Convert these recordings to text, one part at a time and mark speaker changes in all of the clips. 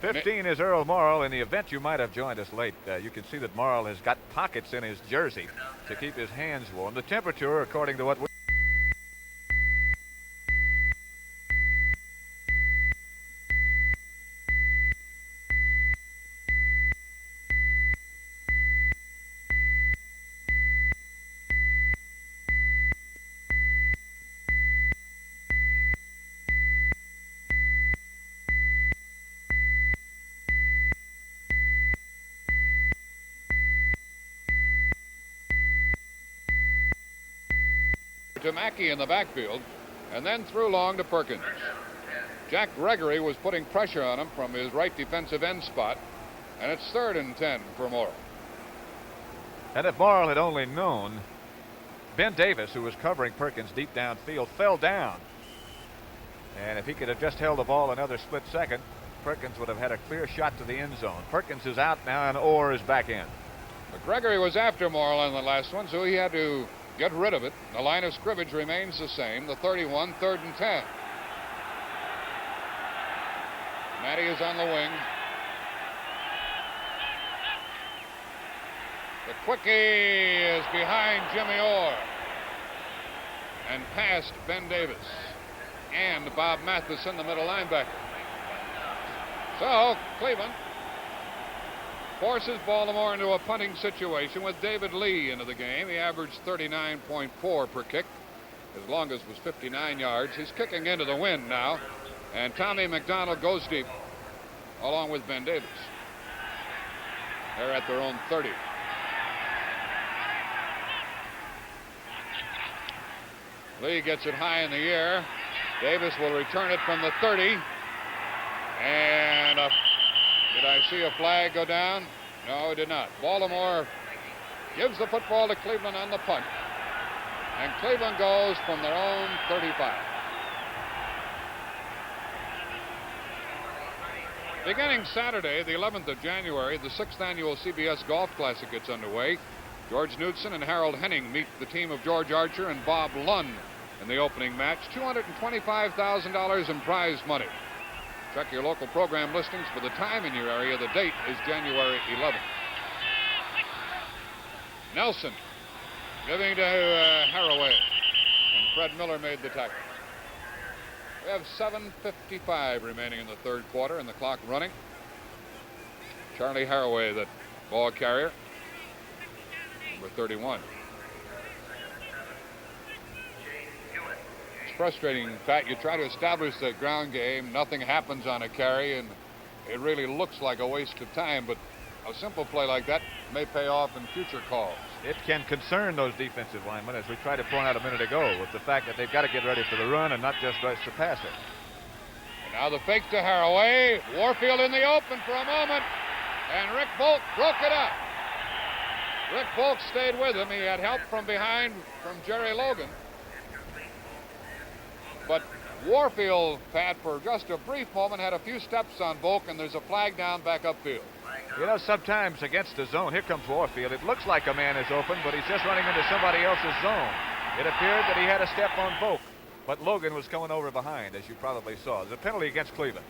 Speaker 1: 15 is Earl Morrill. In the event you might have joined us late, you can see that Morrill has got pockets in his jersey to keep his hands warm. The temperature, according to what we
Speaker 2: to Mackey in the backfield, and then threw long to Perkins. Jack Gregory was putting pressure on him from his right defensive end spot, and it's 3rd and 10 for Morrill.
Speaker 1: And if Morrill had only known, Ben Davis, who was covering Perkins deep downfield, fell down. And if he could have just held the ball another split second, Perkins would have had a clear shot to the end zone. Perkins is out now, and Orr is back in.
Speaker 2: But Gregory was after Morrill on the last one, so he had to get rid of it. The line of scrimmage remains the same, the 31, 3rd and 10. Matty is on the wing. The quickie is behind Jimmy Orr and past Ben Davis and Bob Matheson, the middle linebacker. So Cleveland forces Baltimore into a punting situation with David Lee into the game. He averaged 39.4 per kick. His longest was 59 yards. He's kicking into the wind now, and Tommy McDonald goes deep along with Ben Davis. They're at their own 30. Lee gets it high in the air. Davis will return it from the 30. And did I see a flag go down? No, it did not. Baltimore gives the football to Cleveland on the punt. And Cleveland goes from their own 35. Beginning Saturday, the 11th of January, the 6th annual CBS Golf Classic gets underway. George Knudson and Harold Henning meet the team of George Archer and Bob Lund in the opening match. $225,000 in prize money. Check your local program listings for the time in your area. The date is January 11th. Nelson giving to Haraway, and Fred Miller made the tackle. We have 7:55 remaining in the third quarter and the clock running. Charlie Haraway, the ball carrier, number 31. It's frustrating, Pat. You try to establish the ground game, nothing happens on a carry, and it really looks like a waste of time, but a simple play like that may pay off in future calls.
Speaker 1: It can concern those defensive linemen, as we tried to point out a minute ago, with the fact that they've got to get ready for the run and not just rush the passer.
Speaker 2: And now the fake to Haraway. Warfield in the open for a moment, and Rick Volk broke it up. Rick Volk stayed with him. He had help from behind from Jerry Logan. But Warfield, Pat, for just a brief moment, had a few steps on Volk, and there's a flag down back upfield.
Speaker 1: You know, sometimes against the zone, here comes Warfield. It looks like a man is open, but he's just running into somebody else's zone. It appeared that he had a step on Volk, but Logan was coming over behind, as you probably saw. There's a penalty against Cleveland.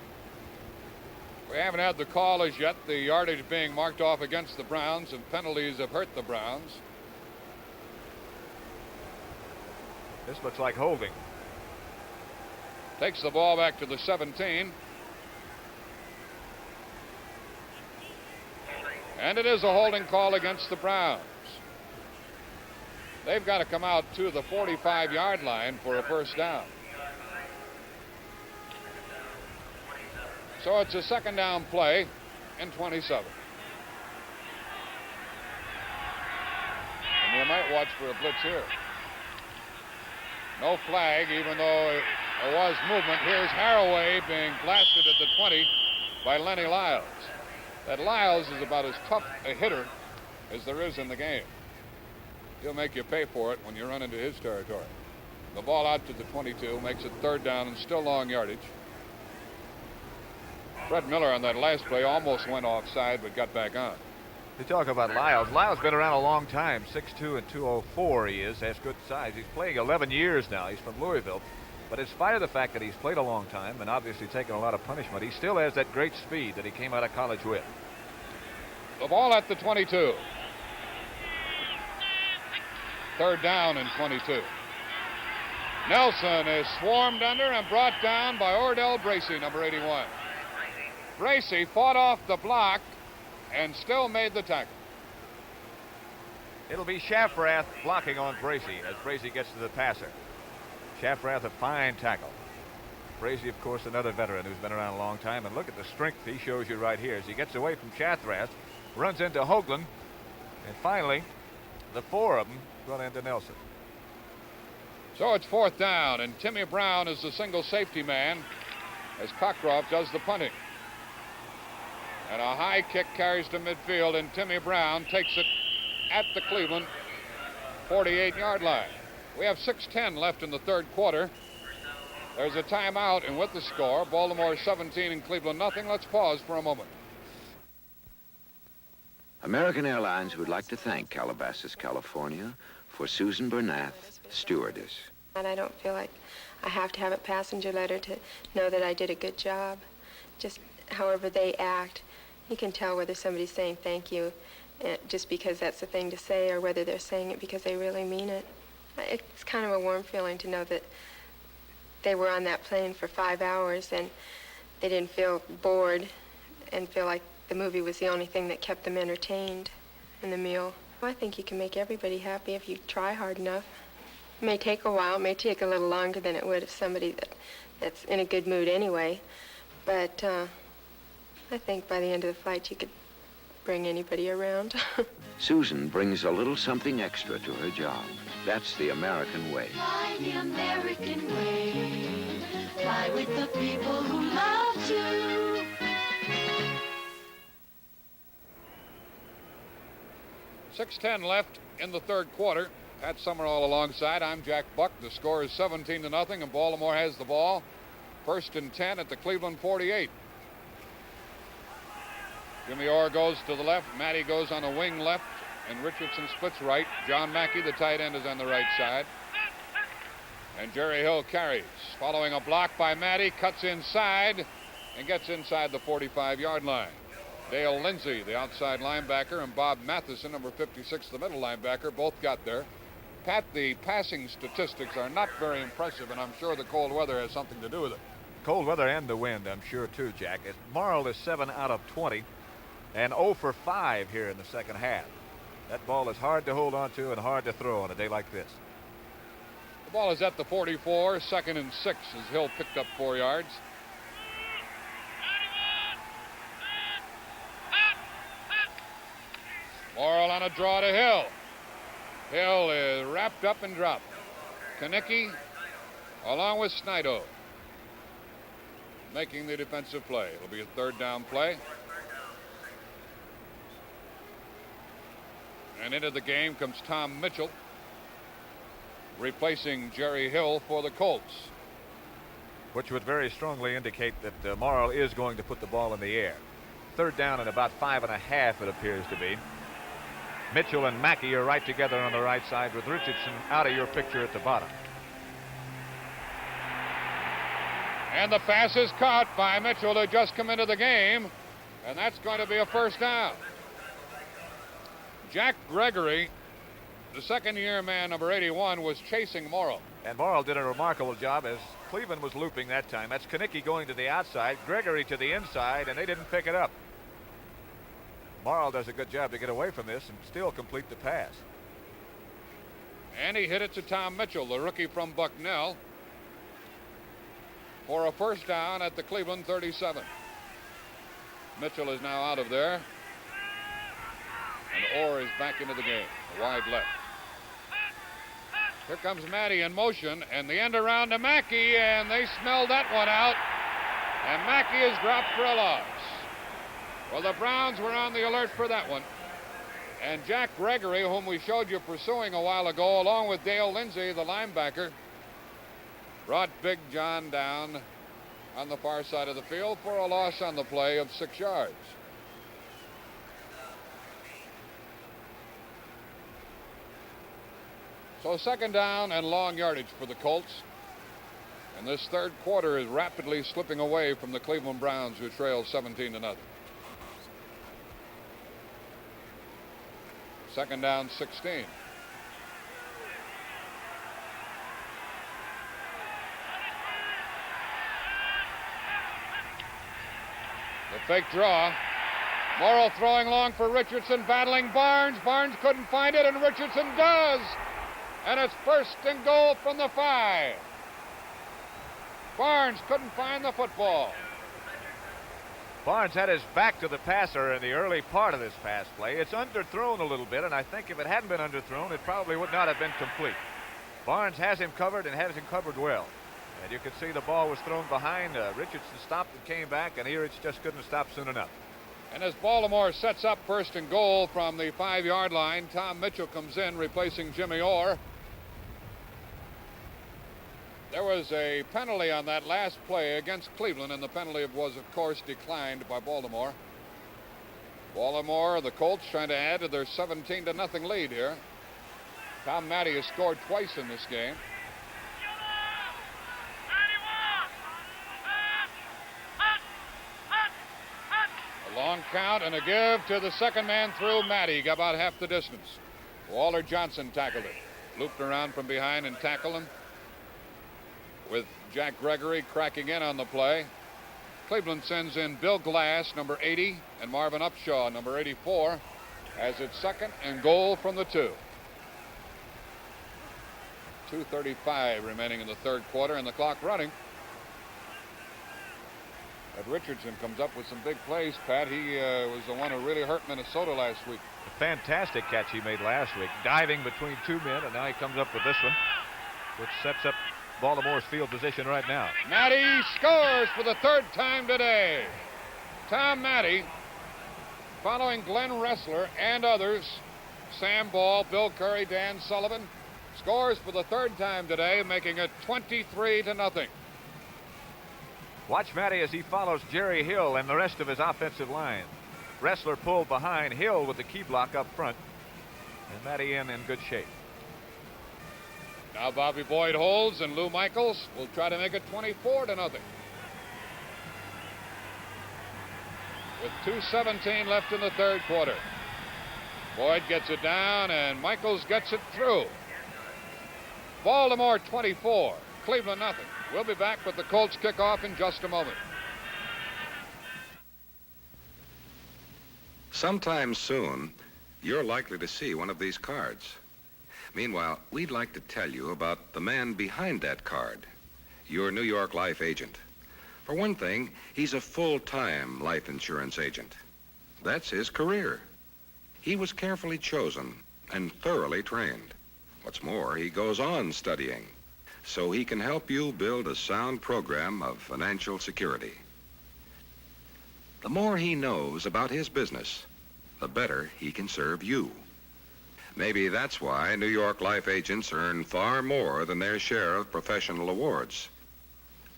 Speaker 2: We haven't had the call as yet. The yardage being marked off against the Browns, and penalties have hurt the Browns.
Speaker 1: This looks like holding.
Speaker 2: Takes the ball back to the 17. And it is a holding call against the Browns. They've got to come out to the 45-yard line for a first down. So it's a second down play in 27. And you might watch for a blitz here. No flag, even though there was movement. Here's Haraway being blasted at the 20 by Lenny Lyles. That Lyles is about as tough a hitter as there is in the game. He'll make you pay for it when you run into his territory. The ball out to the 22 makes it third down and still long yardage. Fred Miller on that last play almost went offside but got back on.
Speaker 1: You talk about Lyles. Lyles been around a long time. 6'2" and 204 he is. Has good size. He's playing 11 years now. He's from Louisville. But in spite of the fact that he's played a long time and obviously taken a lot of punishment, he still has that great speed that he came out of college with.
Speaker 2: The ball at the 22. Third down and 22. Nelson is swarmed under and brought down by Ordell Bracey, number 81. Bracey fought off the block and still made the tackle.
Speaker 1: It'll be Shafrath blocking on Bracey as Bracey gets to the passer. Shafrath, a fine tackle. Bracey, of course, another veteran who's been around a long time. And look at the strength he shows you right here as he gets away from Shafrath, runs into Hoagland, and finally, the four of them run into Nelson.
Speaker 2: So it's fourth down, and Timmy Brown is the single safety man as Cockcroft does the punting. And a high kick carries to midfield, and Timmy Brown takes it at the Cleveland 48-yard line. We have 6:10 left in the third quarter. There's a timeout, and with the score, Baltimore 17 and Cleveland nothing. Let's pause for a moment.
Speaker 3: American Airlines would like to thank Calabasas, California, for Susan Bernath, stewardess.
Speaker 4: And I don't feel like I have to have a passenger letter to know that I did a good job. Just however they act, you can tell whether somebody's saying thank you just because that's the thing to say, or whether they're saying it because they really mean it. It's kind of a warm feeling to know that they were on that plane for 5 hours and they didn't feel bored and feel like the movie was the only thing that kept them entertained in the meal. I think you can make everybody happy if you try hard enough. It may take a while, it may take a little longer than it would if somebody that's in a good mood anyway. But I think by the end of the flight you could bring anybody around.
Speaker 3: Susan brings a little something extra to her job. That's the American way.
Speaker 5: Fly the American way. Fly with the people who love you.
Speaker 2: .6:10 left in the third quarter. Pat Summerall alongside. I'm Jack Buck. The score is 17-0, and Baltimore has the ball. First and 10 at the Cleveland 48. Jimmy Orr goes to the left. Matty goes on a wing left, and Richardson splits right. John Mackey, the tight end, is on the right side. And Jerry Hill carries. Following a block by Matty, cuts inside and gets inside the 45-yard line. Dale Lindsey, the outside linebacker, and Bob Matheson, number 56, the middle linebacker, both got there. Pat, the passing statistics are not very impressive, and I'm sure the cold weather has something to do with it.
Speaker 1: Cold weather and the wind, I'm sure, too, Jack. Marl is 7 out of 20 and 0 for 5 here in the second half. That ball is hard to hold on to and hard to throw on a day like this.
Speaker 2: The ball is at the 44, second and 6 as Hill picked up 4 yards. Morrill on a draw to Hill. Hill is wrapped up and dropped. Kanicki along with Snido making the defensive play. It'll be a third down play. And into the game comes Tom Mitchell, replacing Jerry Hill for the Colts.
Speaker 1: Which would very strongly indicate that Morrill is going to put the ball in the air. Third down and about 5.5, it appears to be. Mitchell and Mackey are right together on the right side with Richardson out of your picture at the bottom.
Speaker 2: And the pass is caught by Mitchell, who just come into the game, and that's going to be a first down. Jack Gregory, the second-year man, number 81, was chasing Morrill.
Speaker 1: And Morrill did a remarkable job as Cleveland was looping that time. That's Kanicki going to the outside, Gregory to the inside, and they didn't pick it up. Morrill does a good job to get away from this and still complete the pass.
Speaker 2: And he hit it to Tom Mitchell, the rookie from Bucknell, for a first down at the Cleveland 37. Mitchell is now out of there. And Orr is back into the game, wide left. Here comes Matty in motion, and the end around to Mackey, and they smelled that one out. And Mackey is dropped for a loss. Well, the Browns were on the alert for that one. And Jack Gregory, whom we showed you pursuing a while ago, along with Dale Lindsey, the linebacker, brought Big John down on the far side of the field for a loss on the play of 6 yards. So second down and long yardage for the Colts. And this third quarter is rapidly slipping away from the Cleveland Browns, who trail 17-0. Second down, 16. The fake draw. Morrow throwing long for Richardson, battling Barnes. Barnes couldn't find it, and Richardson does. And it's first and goal from the 5. Barnes couldn't find the football.
Speaker 1: Barnes had his back to the passer in the early part of this pass play. It's underthrown a little bit, and I think if it hadn't been underthrown, it probably would not have been complete. Barnes has him covered and has him covered well. And you can see the ball was thrown behind. Richardson stopped and came back, and Erich just couldn't stop soon enough.
Speaker 2: And as Baltimore sets up first and goal from the 5-yard line, Tom Mitchell comes in replacing Jimmy Orr. There was a penalty on that last play against Cleveland, and the penalty was, of course, declined by Baltimore. Baltimore, the Colts, trying to add to their 17-0 lead here. Tom Matty has scored twice in this game. A long count and a give to the second man through. Matty got about half the distance. Walter Johnson tackled it. Looped around from behind and tackled him, with Jack Gregory cracking in on the play. Cleveland sends in Bill Glass, number 80, and Marvin Upshaw, number 84, as it's second and goal from the 2. 2:35 remaining in the third quarter, and the clock running. But Richardson comes up with some big plays, Pat. He was the one who really hurt Minnesota last week.
Speaker 1: A fantastic catch he made last week, diving between two men, and now he comes up with this one, which sets up Baltimore's field position right now.
Speaker 2: Matty scores for the third time today. Tom Matty, following Glenn Ressler and others, Sam Ball, Bill Curry, Dan Sullivan, scores for the third time today, making it 23-0.
Speaker 1: Watch Matty as he follows Jerry Hill and the rest of his offensive line. Ressler pulled behind, Hill with the key block up front, and Matty in good shape.
Speaker 2: Now Bobby Boyd holds, and Lou Michaels will try to make it 24-0. With 2:17 left in the third quarter. Boyd gets it down, and Michaels gets it through. Baltimore 24, Cleveland nothing. We'll be back with the Colts kickoff in just a moment.
Speaker 6: Sometime soon, you're likely to see one of these cards. Meanwhile, we'd like to tell you about the man behind that card, your New York Life agent. For one thing, he's a full-time life insurance agent. That's his career. He was carefully chosen and thoroughly trained. What's more, he goes on studying so he can help you build a sound program of financial security. The more he knows about his business, the better he can serve you. Maybe that's why New York Life agents earn far more than their share of professional awards.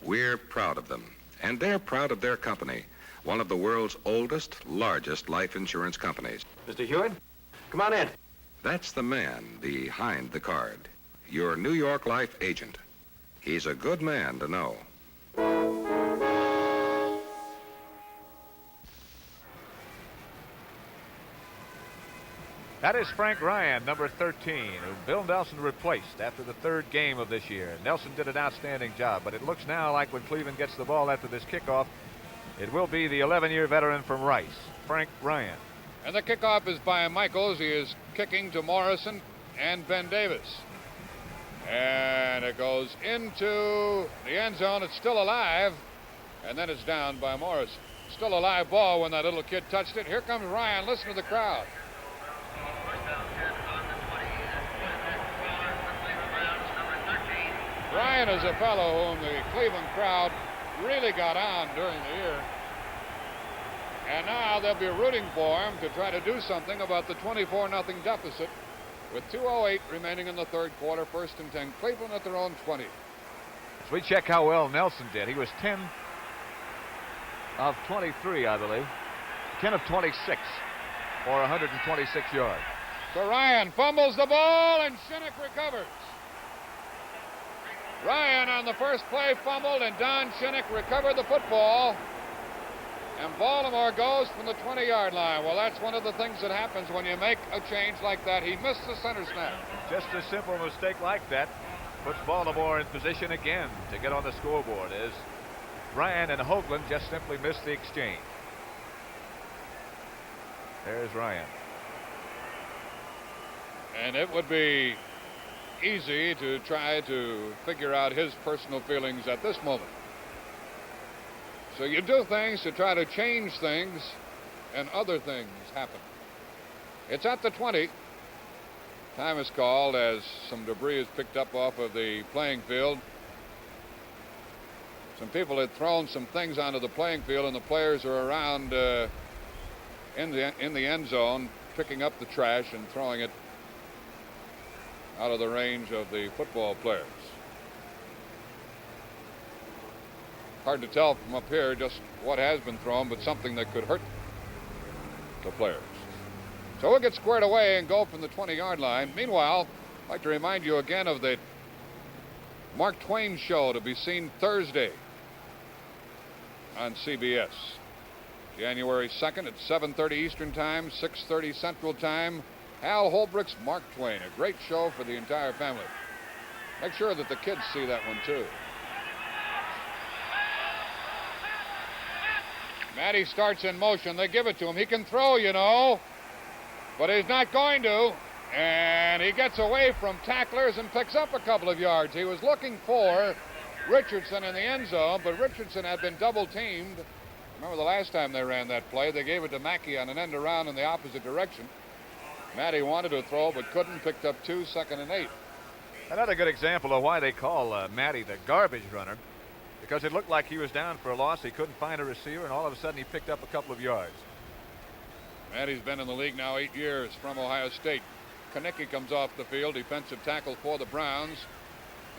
Speaker 6: We're proud of them, and they're proud of their company, one of the world's oldest, largest life insurance companies.
Speaker 7: Mr. Hewitt, come on in.
Speaker 6: That's the man behind the card, your New York Life agent. He's a good man to know.
Speaker 1: That is Frank Ryan, number 13, who Bill Nelson replaced after the third game of this year. Nelson did an outstanding job, but it looks now like when Cleveland gets the ball after this kickoff, it will be the 11-year veteran from Rice, Frank Ryan.
Speaker 2: And the kickoff is by Michaels. He is kicking to Morrison and Ben Davis. And it goes into the end zone. It's still alive. And then it's down by Morrison. Still a live ball when that little kid touched it. Here comes Ryan. Listen to the crowd. Ryan is a fellow whom the Cleveland crowd really got on during the year. And now they'll be rooting for him to try to do something about the 24-0 deficit with 2:08 remaining in the third quarter. First and 10, Cleveland at their own 20.
Speaker 1: As we check how well Nelson did, he was 10 of 23, I believe. 10 of 26 for 126 yards.
Speaker 2: So Ryan fumbles the ball, and Shinnick recovers. Ryan on the first play fumbled, and Don Shinnick recovered the football. And Baltimore goes from the 20-yard line. Well, that's one of the things that happens when you make a change like that. He missed the center snap.
Speaker 1: Just a simple mistake like that puts Baltimore in position again to get on the scoreboard as Ryan and Hoagland just simply missed the exchange. There's Ryan.
Speaker 2: And it would be easy to try to figure out his personal feelings at this moment. So you do things to try to change things, and other things happen. It's at the 20. Time is called as some debris is picked up off of the playing field. Some people had thrown some things onto the playing field, and the players are around in the end zone picking up the trash and throwing it out of the range of the football players. Hard to tell from up here just what has been thrown, but something that could hurt the players. So we'll get squared away and go from the 20-yard line. Meanwhile, I'd like to remind you again of the Mark Twain show to be seen Thursday on CBS. January 2nd at 7:30 Eastern Time, 6:30 Central Time. Hal Holbrook's Mark Twain, a great show for the entire family. Make sure that the kids see that one too. Matty starts in motion. They give it to him. He can throw, you know, but he's not going to. And he gets away from tacklers and picks up a couple of yards. He was looking for Richardson in the end zone, but Richardson had been double teamed. Remember the last time they ran that play, they gave it to Mackey on an end around in the opposite direction. Matty wanted to throw but couldn't, picked up 2, 2nd and 8.
Speaker 1: Another good example of why they call Matty the garbage runner, because it looked like he was down for a loss. He couldn't find a receiver, and all of a sudden he picked up a couple of yards.
Speaker 2: Matty's been in the league now 8 years, from Ohio State. Kanicki comes off the field, defensive tackle for the Browns.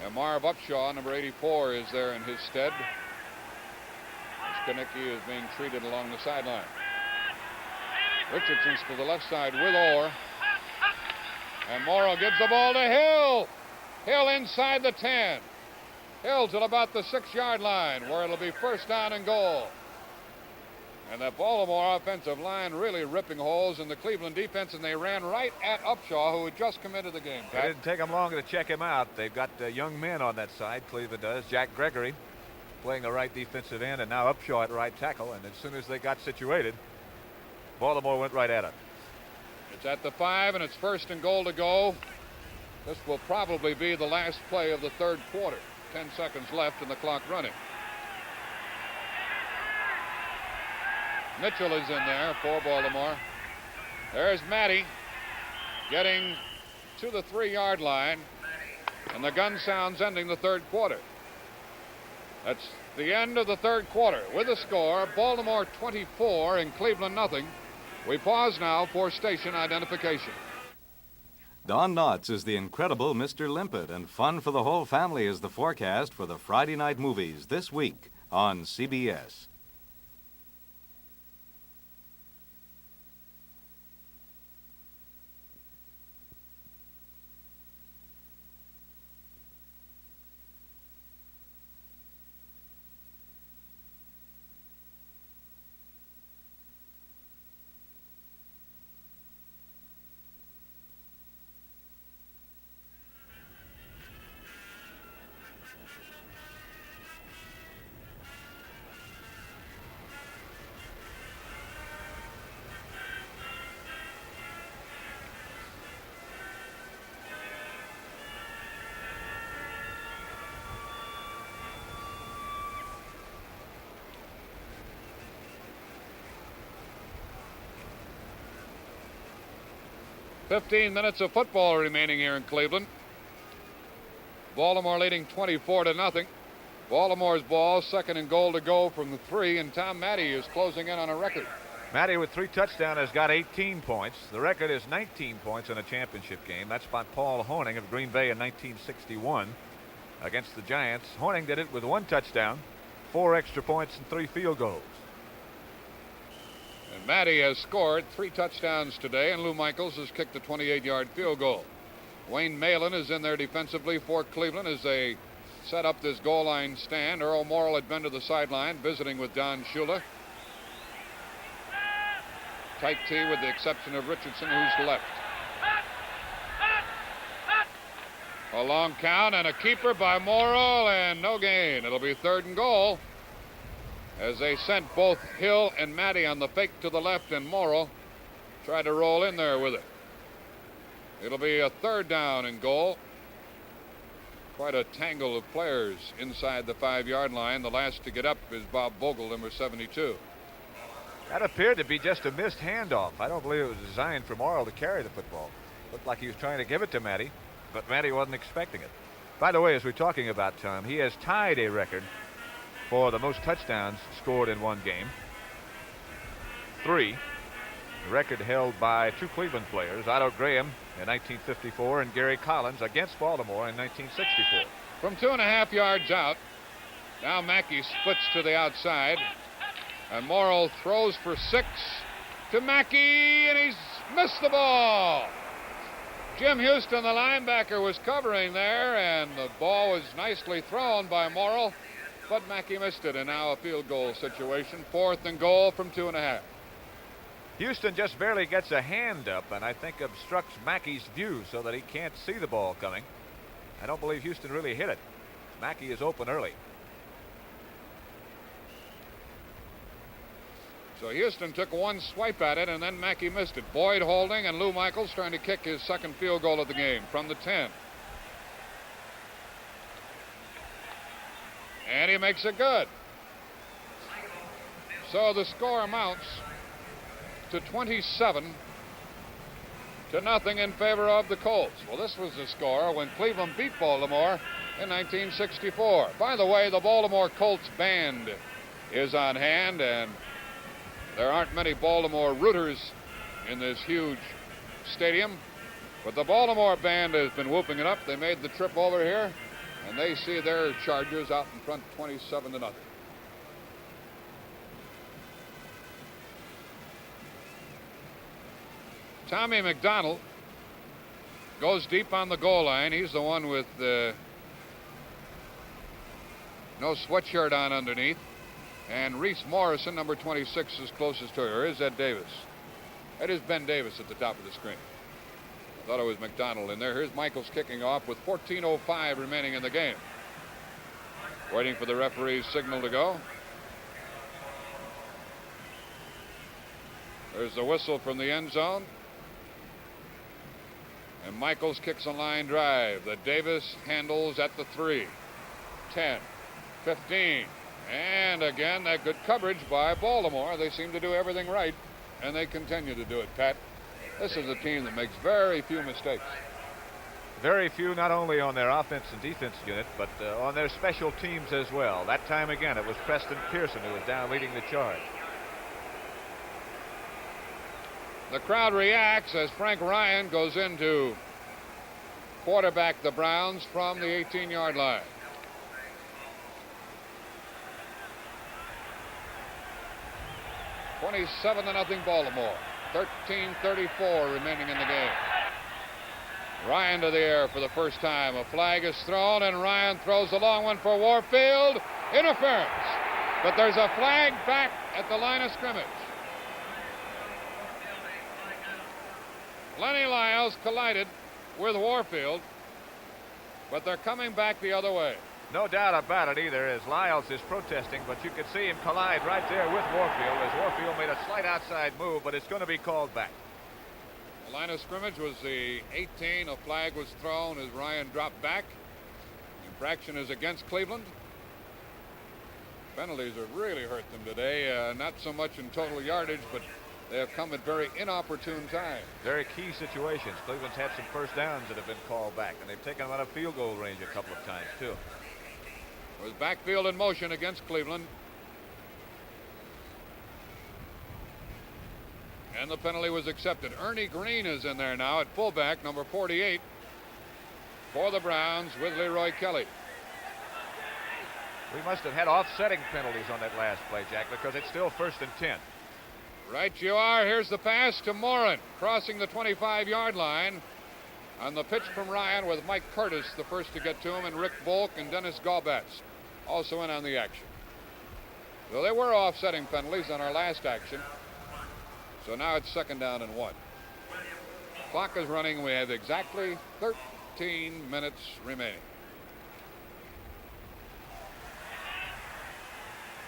Speaker 2: And Marv Upshaw, number 84, is there in his stead. As Kanicki is being treated along the sideline. Richardson's to the left side with Orr. And Morrow gives the ball to Hill. Hill inside the 10. Hill till about the 6-yard line, where it'll be first down and goal. And that Baltimore offensive line really ripping holes in the Cleveland defense, and they ran right at Upshaw, who had just come into the game.
Speaker 1: It didn't take them long to check him out. They've got young men on that side, Cleveland does. Jack Gregory playing the right defensive end, and now Upshaw at right tackle. And as soon as they got situated, Baltimore went right at it.
Speaker 2: It's at the 5, and it's first and goal to go. This will probably be the last play of the third quarter. 10 seconds left and the clock running. Mitchell is in there for Baltimore. There's Matty getting to the 3-yard line, and the gun sounds ending the third quarter. That's the end of the third quarter with the score, Baltimore 24 and Cleveland nothing. We pause now for station identification.
Speaker 8: Don Knotts is the incredible Mr. Limpet, and fun for the whole family is the forecast for the Friday night movies this week on CBS.
Speaker 2: "15 minutes of football remaining here in Cleveland. Baltimore leading 24-0. Baltimore's ball, 2nd and goal to go from the 3, and Tom Matty is closing in on a record.
Speaker 1: Matty with 3 touchdowns has got 18 points. The record is 19 points in a championship game. That's by Paul Hornung of Green Bay in 1961 against the Giants. Hornung did it with 1 touchdown, 4 extra points, and 3 field goals.
Speaker 2: And Matty has scored 3 touchdowns today, and Lou Michaels has kicked a 28-yard field goal. Wayne Malin is in there defensively for Cleveland as they set up this goal line stand. Earl Morrill had been to the sideline visiting with Don Shula. Tight T with the exception of Richardson, who's left. A long count and a keeper by Morrill, and no gain. It'll be 3rd and goal as they sent both Hill and Matty on the fake to the left, and Morrill tried to roll in there with it. It'll be a 3rd down and goal. Quite a tangle of players inside the 5-yard line. The last to get up is Bob Vogel, number 72.
Speaker 1: That appeared to be just a missed handoff. I don't believe it was designed for Morrill to carry the football. Looked like he was trying to give it to Matty, but Matty wasn't expecting it. By the way, as we're talking about Tom, he has tied a record for the most touchdowns scored in one game. 3. The record held by 2 Cleveland players, Otto Graham in 1954 and Gary Collins against Baltimore in 1964.
Speaker 2: From 2.5 yards out, now Mackey splits to the outside, and Morrill throws for 6 to Mackey, and he's missed the ball. Jim Houston, the linebacker, was covering there, and the ball was nicely thrown by Morrill, but Mackey missed it, and now a field goal situation. 4th and goal from 2.5.
Speaker 1: Houston just barely gets a hand up, and I think obstructs Mackey's view so that he can't see the ball coming. I don't believe Houston really hit it. Mackey is open early.
Speaker 2: So Houston took one swipe at it, and then Mackey missed it. Boyd holding, and Lou Michaels trying to kick his 2nd field goal of the game from the 10. And he makes it good. So the score amounts to 27-0 in favor of the Colts. Well, this was the score when Cleveland beat Baltimore in 1964. By the way, the Baltimore Colts band is on hand, and there aren't many Baltimore rooters in this huge stadium, but the Baltimore band has been whooping it up. They made the trip over here, and they see their Chargers out in front 27-0. Tommy McDonald goes deep on the goal line. He's the one with no sweatshirt on underneath. And Reese Morrison, number 26, is closest to her. Is Ed Davis. That is Ben Davis at the top of the screen. I thought it was McDonald in there. Here's Michaels kicking off with 14:05 remaining in the game. Waiting for the referee's signal to go. There's the whistle from the end zone. And Michaels kicks a line drive that Davis handles at the 3, 10, 15. And again, that good coverage by Baltimore. They seem to do everything right, and they continue to do it, Pat. This is a team that makes very few mistakes.
Speaker 1: Very few, not only on their offense and defense unit, but on their special teams as well. That time again, it was Preston Pearson who was down leading the charge.
Speaker 2: The crowd reacts as Frank Ryan goes in to quarterback the Browns from the 18-yard line. $27-0 Baltimore. 13:34 remaining in the game. Ryan to the air for the first time. A flag is thrown, and Ryan throws a long one for Warfield. Interference. But there's a flag back at the line of scrimmage. Lenny Lyles collided with Warfield, but they're coming back the other way.
Speaker 1: No doubt about it either, as Lyles is protesting, but you could see him collide right there with Warfield as Warfield made a slight outside move, but it's going to be called back.
Speaker 2: The line of scrimmage was the 18. A flag was thrown as Ryan dropped back. Infraction is against Cleveland. Penalties have really hurt them today, not so much in total yardage, but they have come at very inopportune times.
Speaker 1: Very key situations. Cleveland's had some first downs that have been called back, and they've taken them out of field goal range a couple of times, too.
Speaker 2: With backfield in motion against Cleveland. And the penalty was accepted. Ernie Green is in there now at fullback, number 48, for the Browns with Leroy Kelly.
Speaker 1: We must have had offsetting penalties on that last play, Jack, because it's still 1st and 10.
Speaker 2: Right you are. Here's the pass to Morin, crossing the 25-yard line. On the pitch from Ryan with Mike Curtis the first to get to him, and Rick Volk and Dennis Galbatz also in on the action. So they were offsetting penalties on our last action. So now it's 2nd down and 1. Clock is running. We have exactly 13 minutes remaining.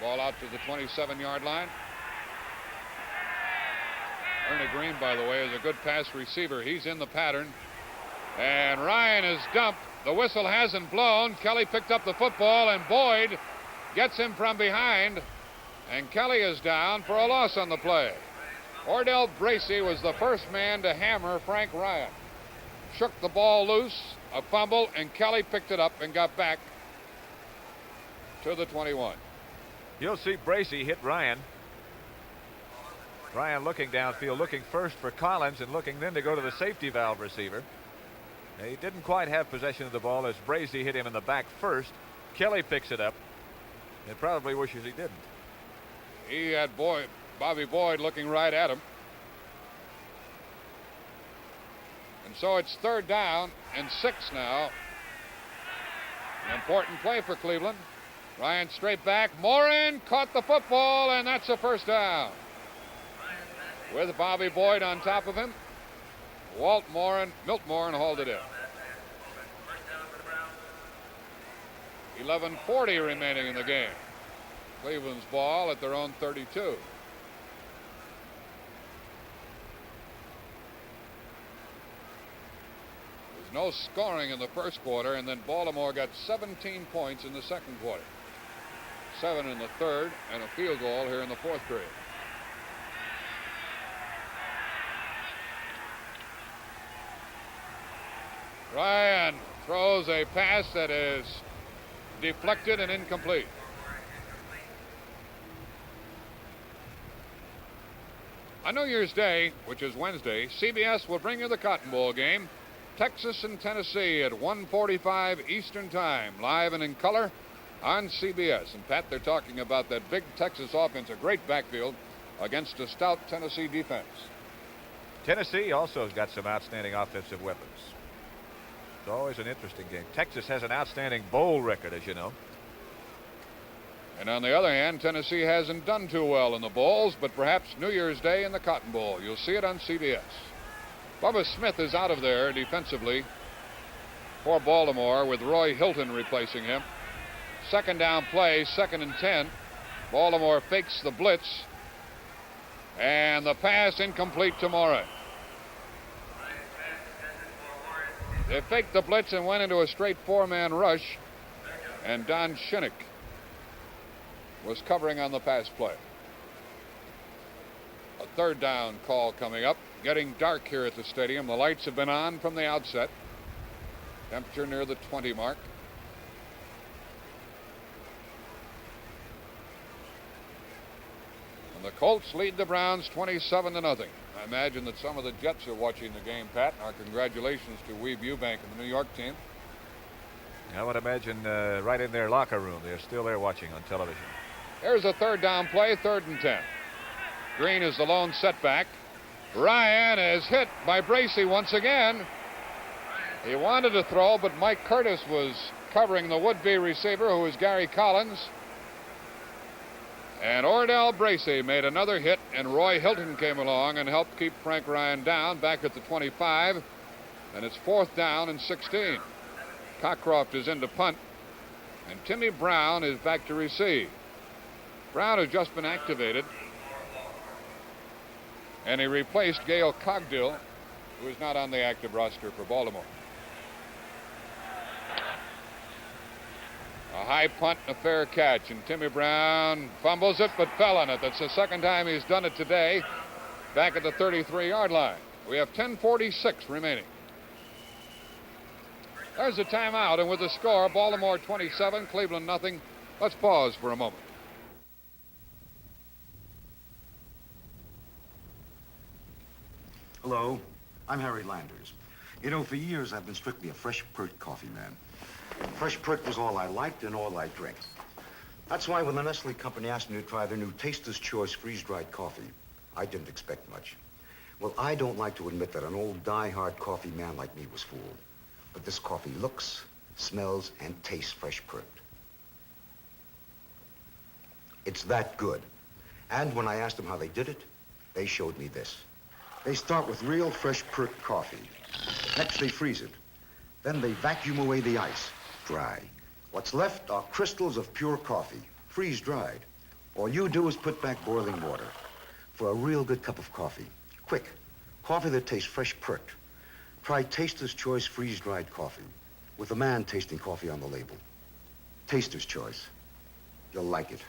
Speaker 2: Ball out to the 27-yard line. Ernie Green, by the way, is a good pass receiver. He's in the pattern. And Ryan is dumped. The whistle hasn't blown. Kelly picked up the football, and Boyd gets him from behind. And Kelly is down for a loss on the play. Ordell Bracey was the first man to hammer Frank Ryan. Shook the ball loose, a fumble, and Kelly picked it up and got back to the 21.
Speaker 1: You'll see Bracey hit Ryan. Ryan looking downfield, looking first for Collins and looking then to go to the safety valve receiver. He didn't quite have possession of the ball as Bracey hit him in the back first. Kelly picks it up and probably wishes he didn't.
Speaker 2: He had Bobby Boyd looking right at him. And so it's 3rd down and 6 now. An important play for Cleveland. Ryan straight back. Morin caught the football, and that's a 1st down. With Bobby Boyd on top of him, Milt Morin hauled it in. 11:40 remaining in the game. Cleveland's ball at their own 32. There's no scoring in the first quarter, and then Baltimore got 17 points in the second quarter. 7 in the third, and a field goal here in the fourth period. Ryan throws a pass that is deflected and incomplete. On New Year's Day, which is Wednesday, CBS will bring you the Cotton Bowl game. Texas and Tennessee at 1:45 Eastern Time, live and in color on CBS. And Pat, they're talking about that big Texas offense, a great backfield against a stout Tennessee defense.
Speaker 1: Tennessee also has got some outstanding offensive weapons. It's always an interesting game. Texas has an outstanding bowl record, as you know.
Speaker 2: And on the other hand, Tennessee hasn't done too well in the bowls, but perhaps New Year's Day in the Cotton Bowl. You'll see it on CBS. Bubba Smith is out of there defensively for Baltimore with Roy Hilton replacing him. 2nd down play, 2nd and 10. Baltimore fakes the blitz, and the pass incomplete to Morin. They faked the blitz and went into a straight 4-man rush, and Don Shinnick was covering on the pass play. A 3rd down call coming up. Getting dark here at the stadium. The lights have been on from the outset. Temperature near the 20 mark. And the Colts lead the Browns 27-0. I imagine that some of the Jets are watching the game, Pat. Our congratulations to Weeb Eubank and the New York team.
Speaker 1: I would imagine right in their locker room. They're still there watching on television.
Speaker 2: Here's a 3rd down play, 3rd and 10. Green is the lone setback. Ryan is hit by Bracey once again. He wanted to throw, but Mike Curtis was covering the would-be receiver, who is Gary Collins. And Ordell Bracey made another hit, and Roy Hilton came along and helped keep Frank Ryan down back at the 25. And it's 4th down and 16. Cockcroft is in to punt, and Timmy Brown is back to receive. Brown has just been activated, and he replaced Gail Cogdill, who is not on the active roster for Baltimore. A high punt and a fair catch, and Timmy Brown fumbles it but fell on it. That's the 2nd time he's done it today, back at the 33-yard line. We have 10:46 remaining. There's a timeout, and with the score, Baltimore 27, Cleveland nothing. Let's pause for a moment.
Speaker 9: Hello, I'm Harry Landers. You know, for years I've been strictly a fresh perk coffee man. Fresh perk was all I liked and all I drank. That's why when the Nestle company asked me to try their new Taster's Choice freeze-dried coffee, I didn't expect much. Well, I don't like to admit that an old die-hard coffee man like me was fooled. But this coffee looks, smells, and tastes fresh perked. It's that good. And when I asked them how they did it, they showed me this. They start with real fresh perked coffee. Next, they freeze it. Then they vacuum away the ice, dry. What's left are crystals of pure coffee, freeze-dried. All you do is put back boiling water for a real good cup of coffee. Quick, coffee that tastes fresh perked. Try Taster's Choice freeze-dried coffee with a man tasting coffee on the label. Taster's Choice. You'll like it.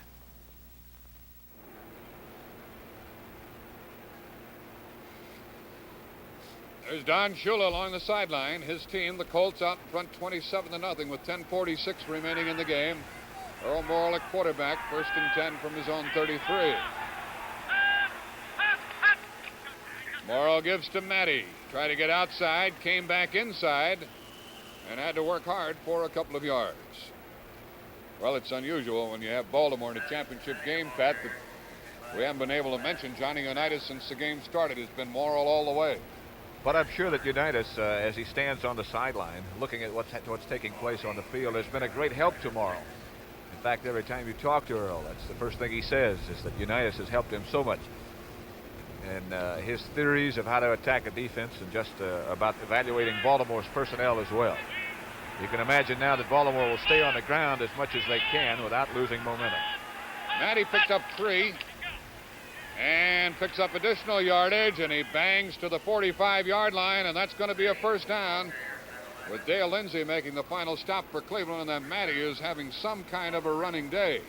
Speaker 2: There's Don Shula along the sideline. His team, the Colts, out in front 27-0 with 10:46 remaining in the game. Earl Morrill at quarterback, 1st and 10 from his own 33. Morrill gives to Matty. Tried to get outside, came back inside, and had to work hard for a couple of yards. Well, it's unusual when you have Baltimore in a championship game, Pat, but we haven't been able to mention Johnny Unitas since the game started. It's been Morrill all the way.
Speaker 1: But I'm sure that Unitas, as he stands on the sideline, looking at what's taking place on the field, has been a great help to Morrill. In fact, every time you talk to Earl, that's the first thing he says, is that Unitas has helped him so much. And his theories of how to attack a defense and just about evaluating Baltimore's personnel as well. You can imagine now that Baltimore will stay on the ground as much as they can without losing momentum.
Speaker 2: Matty picked up 3 and picks up additional yardage, and he bangs to the 45-yard line, and that's going to be a first down, with Dale Lindsey making the final stop for Cleveland, and then Matty is having some kind of a running day.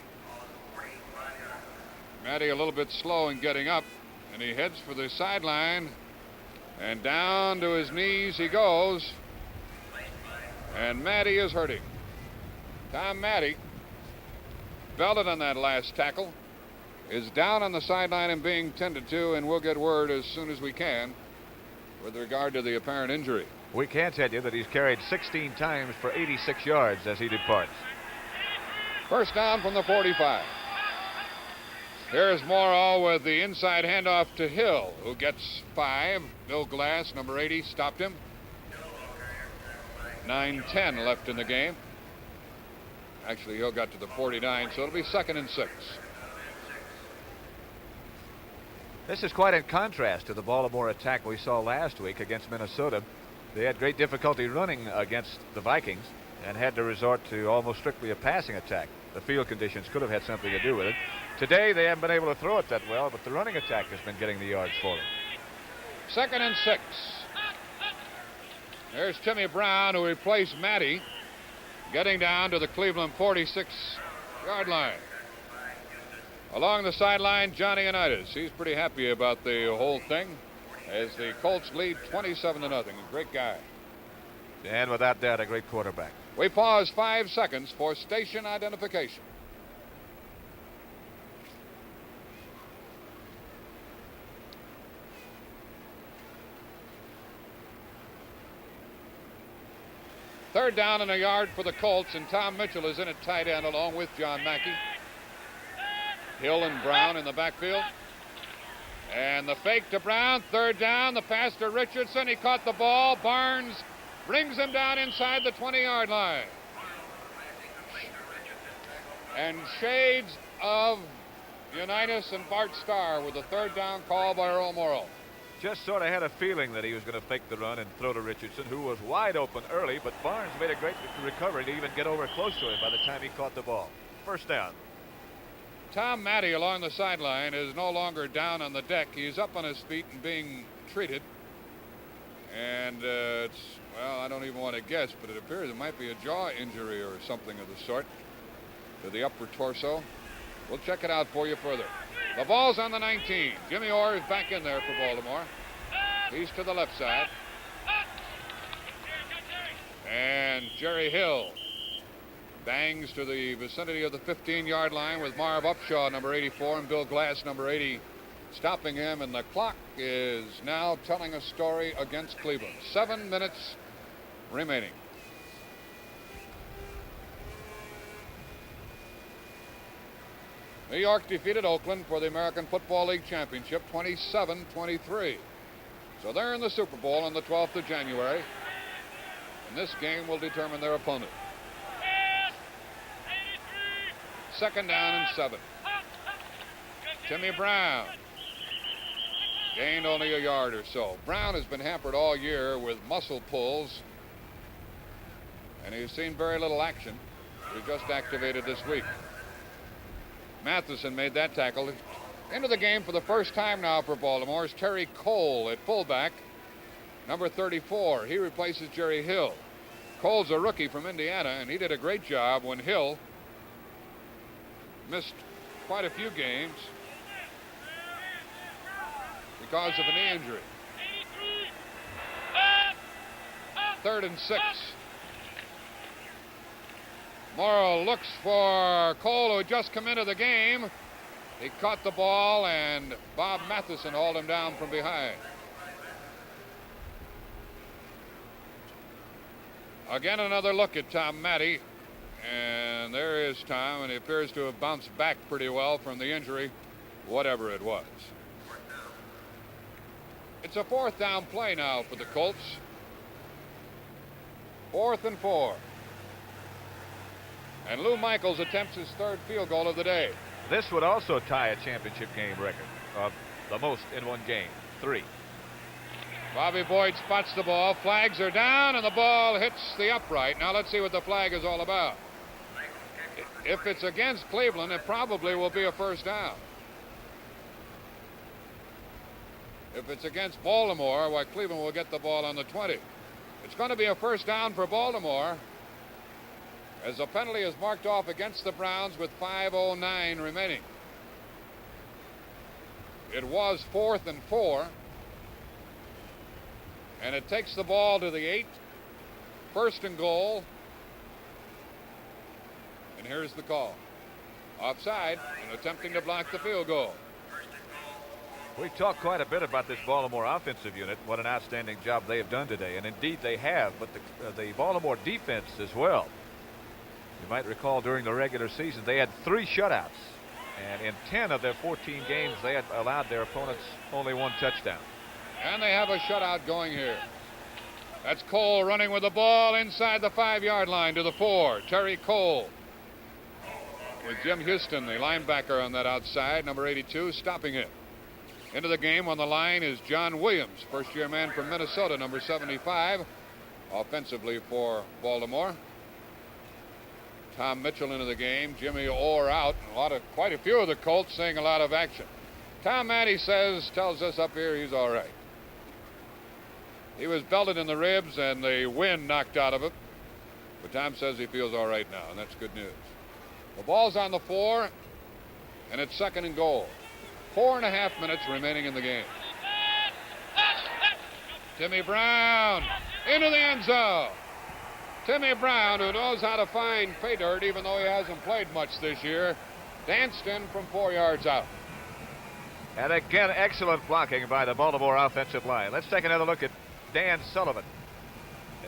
Speaker 2: Matty a little bit slow in getting up, and he heads for the sideline, and down to his knees he goes, and Matty is hurting. Tom Matty, belted on that last tackle, is down on the sideline and being tended to, and we'll get word as soon as we can with regard to the apparent injury.
Speaker 1: We can tell you that he's carried 16 times for 86 yards as he departs.
Speaker 2: First down from the 45. Here's Morrill with the inside handoff to Hill, who gets 5. Bill Glass, number 80, stopped him. 9:10 left in the game. Actually, Hill got to the 49, so it'll be 2nd and 6.
Speaker 1: This is quite in contrast to the Baltimore attack we saw last week against Minnesota. They had great difficulty running against the Vikings and had to resort to almost strictly a passing attack. The field conditions could have had something to do with it. Today they haven't been able to throw it that well, but the running attack has been getting the yards for them.
Speaker 2: 2nd and 6. There's Timmy Brown, who replaced Matty, getting down to the Cleveland 46-yard line. Along the sideline, Johnny Unitas. He's pretty happy about the whole thing as the Colts lead 27-0. A great guy.
Speaker 1: And without doubt, a great quarterback.
Speaker 2: We pause 5 seconds for station identification. Third down and a yard for the Colts, and Tom Mitchell is in at tight end along with John Mackey. Hill and Brown in the backfield. And the fake to Brown, 3rd down, the pass to Richardson. He caught the ball. Barnes brings him down inside the 20-yard line. And shades of Unitas and Bart Starr with the 3rd down call by Earl Morrill.
Speaker 1: Just sort of had a feeling that he was going to fake the run and throw to Richardson, who was wide open early, but Barnes made a great recovery to even get over close to him by the time he caught the ball. First down.
Speaker 2: Tom Matty along the sideline is no longer down on the deck. He's up on his feet and being treated. And it's, well, I don't even want to guess, but it appears it might be a jaw injury or something of the sort to the upper torso. We'll check it out for you further. The ball's on the 19. Jimmy Orr is back in there for Baltimore. He's to the left side. And Jerry Hill bangs to the vicinity of the 15-yard line with Marv Upshaw, number 84, and Bill Glass, number 80, stopping him. And the clock is now telling a story against Cleveland. 7 minutes remaining. New York defeated Oakland for the American Football League Championship 27-23. So they're in the Super Bowl on the 12th of January. And this game will determine their opponent. 2nd down and 7. Timmy Brown gained only a yard or so. Brown has been hampered all year with muscle pulls, and he's seen very little action. He just activated this week. Matheson made that tackle. Into the game for the first time now for Baltimore is Terry Cole at fullback, number 34. He replaces Jerry Hill. Cole's a rookie from Indiana, and he did a great job when Hill missed quite a few games because of a knee injury. 3rd and 6. Morrow looks for Cole, who had just come into the game. He caught the ball, and Bob Matheson hauled him down from behind. Again, another look at Tom Matty. And there is Tom, and he appears to have bounced back pretty well from the injury, whatever it was. It's a 4th down play now for the Colts. 4th and 4. And Lou Michaels attempts his 3rd field goal of the day.
Speaker 1: This would also tie a championship game record of the most in one game, 3.
Speaker 2: Bobby Boyd spots the ball. Flags are down, and the ball hits the upright. Now let's see what the flag is all about. If it's against Cleveland, it probably will be a 1st down. If it's against Baltimore, why, Cleveland will get the ball on the 20. It's going to be a 1st down for Baltimore, as a penalty is marked off against the Browns with 5:09 remaining. It was 4th and 4. And it takes the ball to the 8. 1st and goal. And here's the call. Offside and attempting to block the field goal.
Speaker 1: We talked quite a bit about this Baltimore offensive unit, what an outstanding job they have done today, and indeed they have, but the Baltimore defense as well. You might recall during the regular season they had 3 shutouts, and in 10 of their 14 games they had allowed their opponents only 1 touchdown.
Speaker 2: And they have a shutout going here. That's Cole running with the ball inside the 5-yard line to the 4. Terry Cole with Jim Houston, the linebacker on that outside, number 82, stopping it. Into the game on the line is John Williams, first-year man from Minnesota, number 75, offensively for Baltimore. Tom Mitchell into the game, Jimmy Orr out, and quite a few of the Colts seeing a lot of action. Tom Matty tells us up here he's all right. He was belted in the ribs and the wind knocked out of it, but Tom says he feels all right now, and that's good news. The ball's on the 4, and it's 2nd and goal. 4.5 minutes remaining in the game. Timmy Brown into the end zone. Timmy Brown, who knows how to find pay dirt even though he hasn't played much this year, danced in from 4 yards out.
Speaker 1: And again, excellent blocking by the Baltimore offensive line. Let's take another look at Dan Sullivan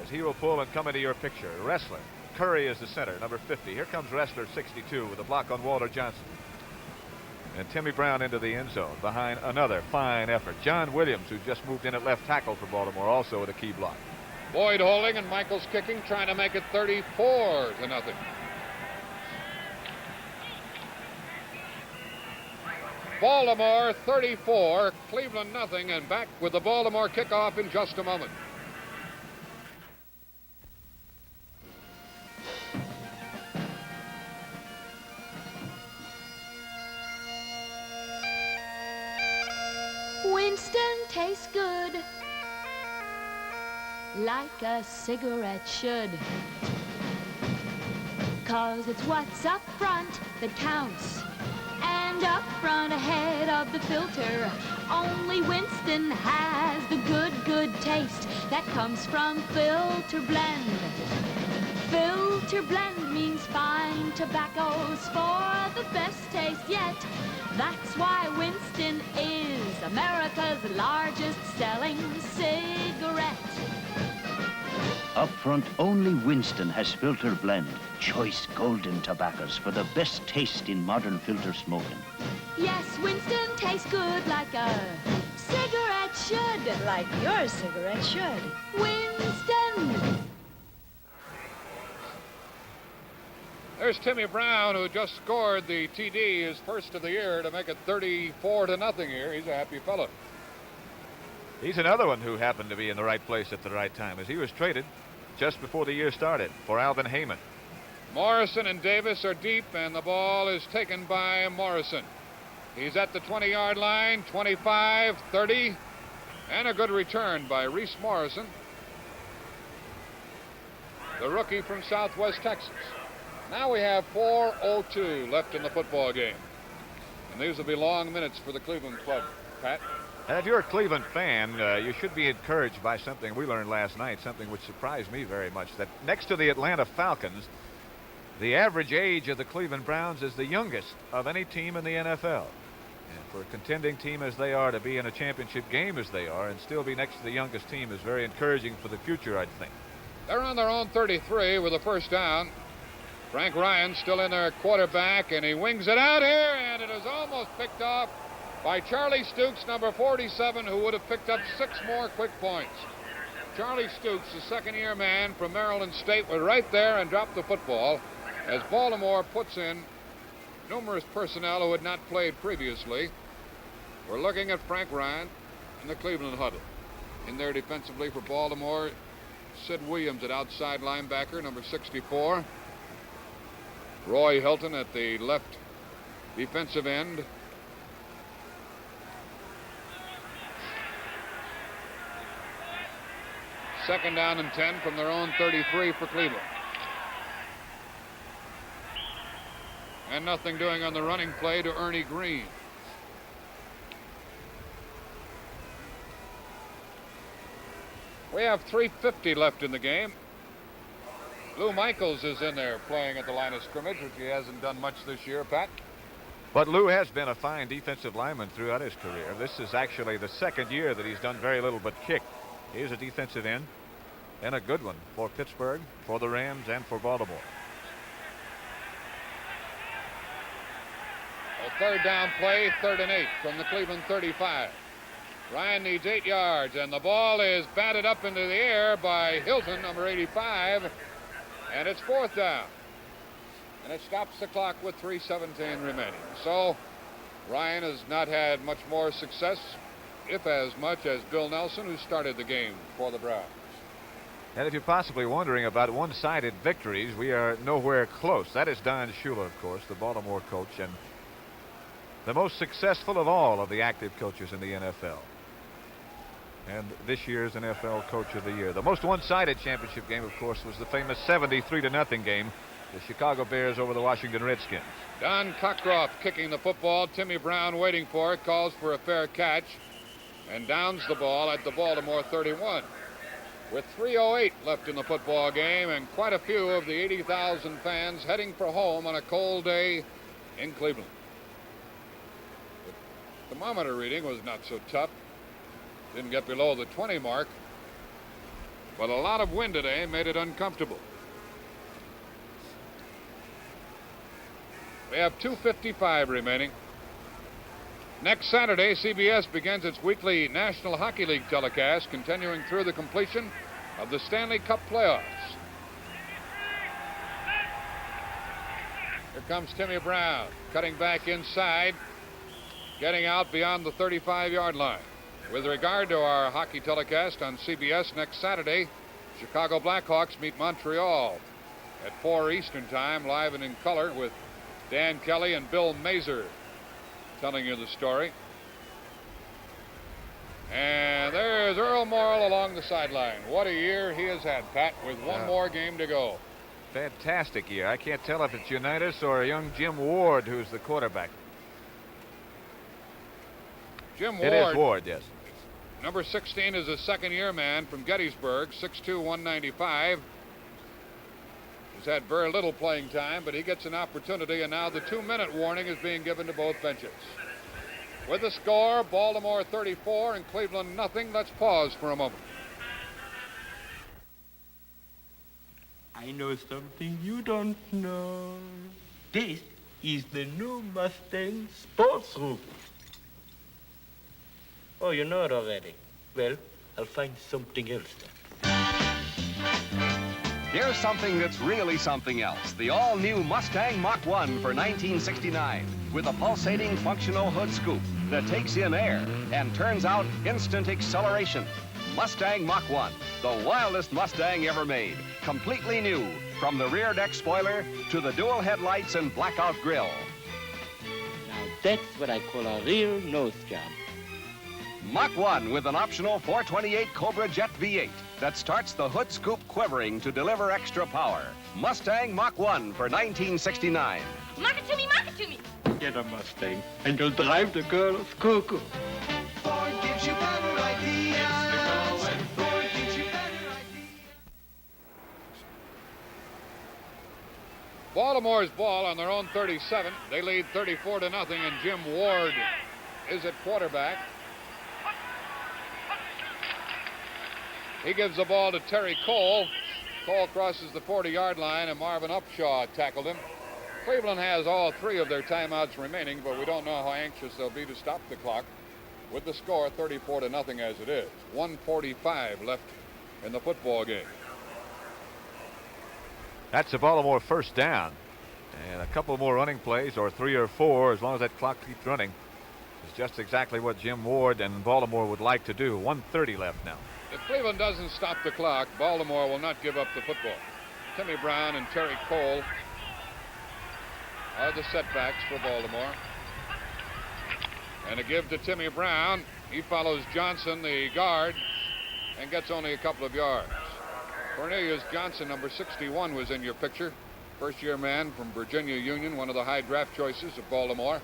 Speaker 1: as he will pull and come into your picture. Wrestler. Curry is the center, number 50. Here comes Wrestler 62 with a block on Walter Johnson. And Timmy Brown into the end zone behind another fine effort. John Williams, who just moved in at left tackle for Baltimore, also with a key block.
Speaker 2: Boyd holding and Michaels kicking, trying to make it 34-0. Baltimore 34, Cleveland nothing, and back with the Baltimore kickoff in just a moment.
Speaker 5: Winston tastes good, like a cigarette should. 'Cause it's what's up front that counts. And up front ahead of the filter, only Winston has the good taste that comes from Filter Blend. Filter Blend means fine tobaccos for the best taste yet. That's why Winston is America's largest selling cigarette.
Speaker 10: Up front, only Winston has Filter Blend, choice golden tobaccos for the best taste in modern filter smoking.
Speaker 5: Yes, Winston tastes good like a cigarette should.
Speaker 11: Like your cigarette should.
Speaker 5: Winston!
Speaker 2: There's Timmy Brown, who just scored the TD, his first of the year, to make it 34-0 here. He's a happy fellow.
Speaker 1: He's another one who happened to be in the right place at the right time, as he was traded just before the year started for Alvin Heyman.
Speaker 2: Morrison and Davis are deep, and the ball is taken by Morrison. He's at the 20-yard line, 25, 30, and a good return by Reese Morrison, the rookie from Southwest Texas. Now we have 4:02 left in the football game. And these will be long minutes for the Cleveland club, Pat.
Speaker 1: And if you're a Cleveland fan, you should be encouraged by something we learned last night, something which surprised me very much, that next to the Atlanta Falcons, the average age of the Cleveland Browns is the youngest of any team in the NFL. And for a contending team as they are to be in a championship game as they are and still be next to the youngest team is very encouraging for the future, I think.
Speaker 2: They're on their own 33 with a first down. Frank Ryan still in there at quarterback, and he wings it out here, and it is almost picked off by Charlie Stukes, number 47, who would have picked up 6 more quick points. Charlie Stukes, the second-year man from Maryland State, was right there and dropped the football as Baltimore puts in numerous personnel who had not played previously. We're looking at Frank Ryan in the Cleveland huddle. In there defensively for Baltimore, Sid Williams at outside linebacker, number 64. Roy Hilton at the left defensive end. Second down and 10 from their own 33 for Cleveland. And nothing doing on the running play to Ernie Green. We have 3:50 left in the game. Lou Michaels is in there playing at the line of scrimmage, which he hasn't done much this year, Pat.
Speaker 1: But Lou has been a fine defensive lineman throughout his career. This is actually the second year that he's done very little but kick. He's a defensive end, and a good one for Pittsburgh, for the Rams, and for Baltimore.
Speaker 2: A third down play, 3rd and 8 from the Cleveland 35. Ryan needs 8 yards, and the ball is batted up into the air by Hilton, number 85. And it's 4th down. And it stops the clock with 3:17 remaining. So Ryan has not had much more success, if as much, as Bill Nelson, who started the game for the Browns.
Speaker 1: And if you're possibly wondering about one-sided victories, we are nowhere close. That is Don Shula, of course, the Baltimore coach, and the most successful of all of the active coaches in the NFL. And this year's NFL Coach of the Year. The most one-sided championship game, of course, was the famous 73-0 game, the Chicago Bears over the Washington Redskins.
Speaker 2: Don Cockcroft kicking the football. Timmy Brown waiting for it, calls for a fair catch, and downs the ball at the Baltimore 31. With 3:08 left in the football game, and quite a few of the 80,000 fans heading for home on a cold day in Cleveland. The thermometer reading was not so tough. Didn't get below the 20 mark, but a lot of wind today made it uncomfortable. We have 2:55 remaining. Next Saturday, CBS begins its weekly National Hockey League telecast, continuing through the completion of the Stanley Cup playoffs. Here comes Timmy Brown, cutting back inside, getting out beyond the 35-yard line. With regard to our hockey telecast on CBS next Saturday, Chicago Blackhawks meet Montreal at 4 Eastern Time, live and in color, with Dan Kelly and Bill Mazer telling you the story. And there's Earl Morrill along the sideline. What a year he has had, Pat, with one more game to go.
Speaker 1: Fantastic year. I can't tell if it's Unitas or a young Jim Ward who's the quarterback.
Speaker 2: Jim Ward.
Speaker 1: It is Ward, yes.
Speaker 2: Number 16 is a second-year man from Gettysburg, 6'2", 195. He's had very little playing time, but he gets an opportunity, and now the 2-minute warning is being given to both benches. With the score, Baltimore 34 and Cleveland nothing. Let's pause for a moment.
Speaker 12: I know something you don't know. This is the new Mustang Sports Room. Oh, you know it already. Well, I'll find something else then.
Speaker 13: Here's something that's really something else. The all-new Mustang Mach-1 for 1969 with a pulsating functional hood scoop that takes in air and turns out instant acceleration. Mustang Mach-1, the wildest Mustang ever made. Completely new, from the rear deck spoiler to the dual headlights and blackout grille.
Speaker 12: Now that's what I call a real nose job.
Speaker 13: Mach-1 with an optional 428 Cobra Jet V8 that starts the hood scoop quivering to deliver extra power. Mustang Mach-1 for 1969.
Speaker 5: Mark it to me, mark it to me.
Speaker 12: Get a Mustang, and you'll drive the girls cuckoo.
Speaker 14: Ford gives you better ideas. Ford gives you better ideas.
Speaker 2: Baltimore's ball on their own 37. They lead 34-0, and Jim Ward is at quarterback. He gives the ball to Terry Cole. Cole crosses the 40-yard line, and Marvin Upshaw tackled him. Cleveland has all three of their timeouts remaining, but we don't know how anxious they'll be to stop the clock with the score 34-0 as it is. 1:45 left in the football game.
Speaker 1: That's a Baltimore first down. And a couple more running plays, or 3 or 4, as long as that clock keeps running, is just exactly what Jim Ward and Baltimore would like to do. 1:30 left now.
Speaker 2: If Cleveland doesn't stop the clock, Baltimore will not give up the football. Timmy Brown and Terry Cole are the setbacks for Baltimore. And a give to Timmy Brown. He follows Johnson, the guard, and gets only a couple of yards. Cornelius Johnson, number 61, was in your picture. First-year man from Virginia Union, one of the high draft choices of Baltimore.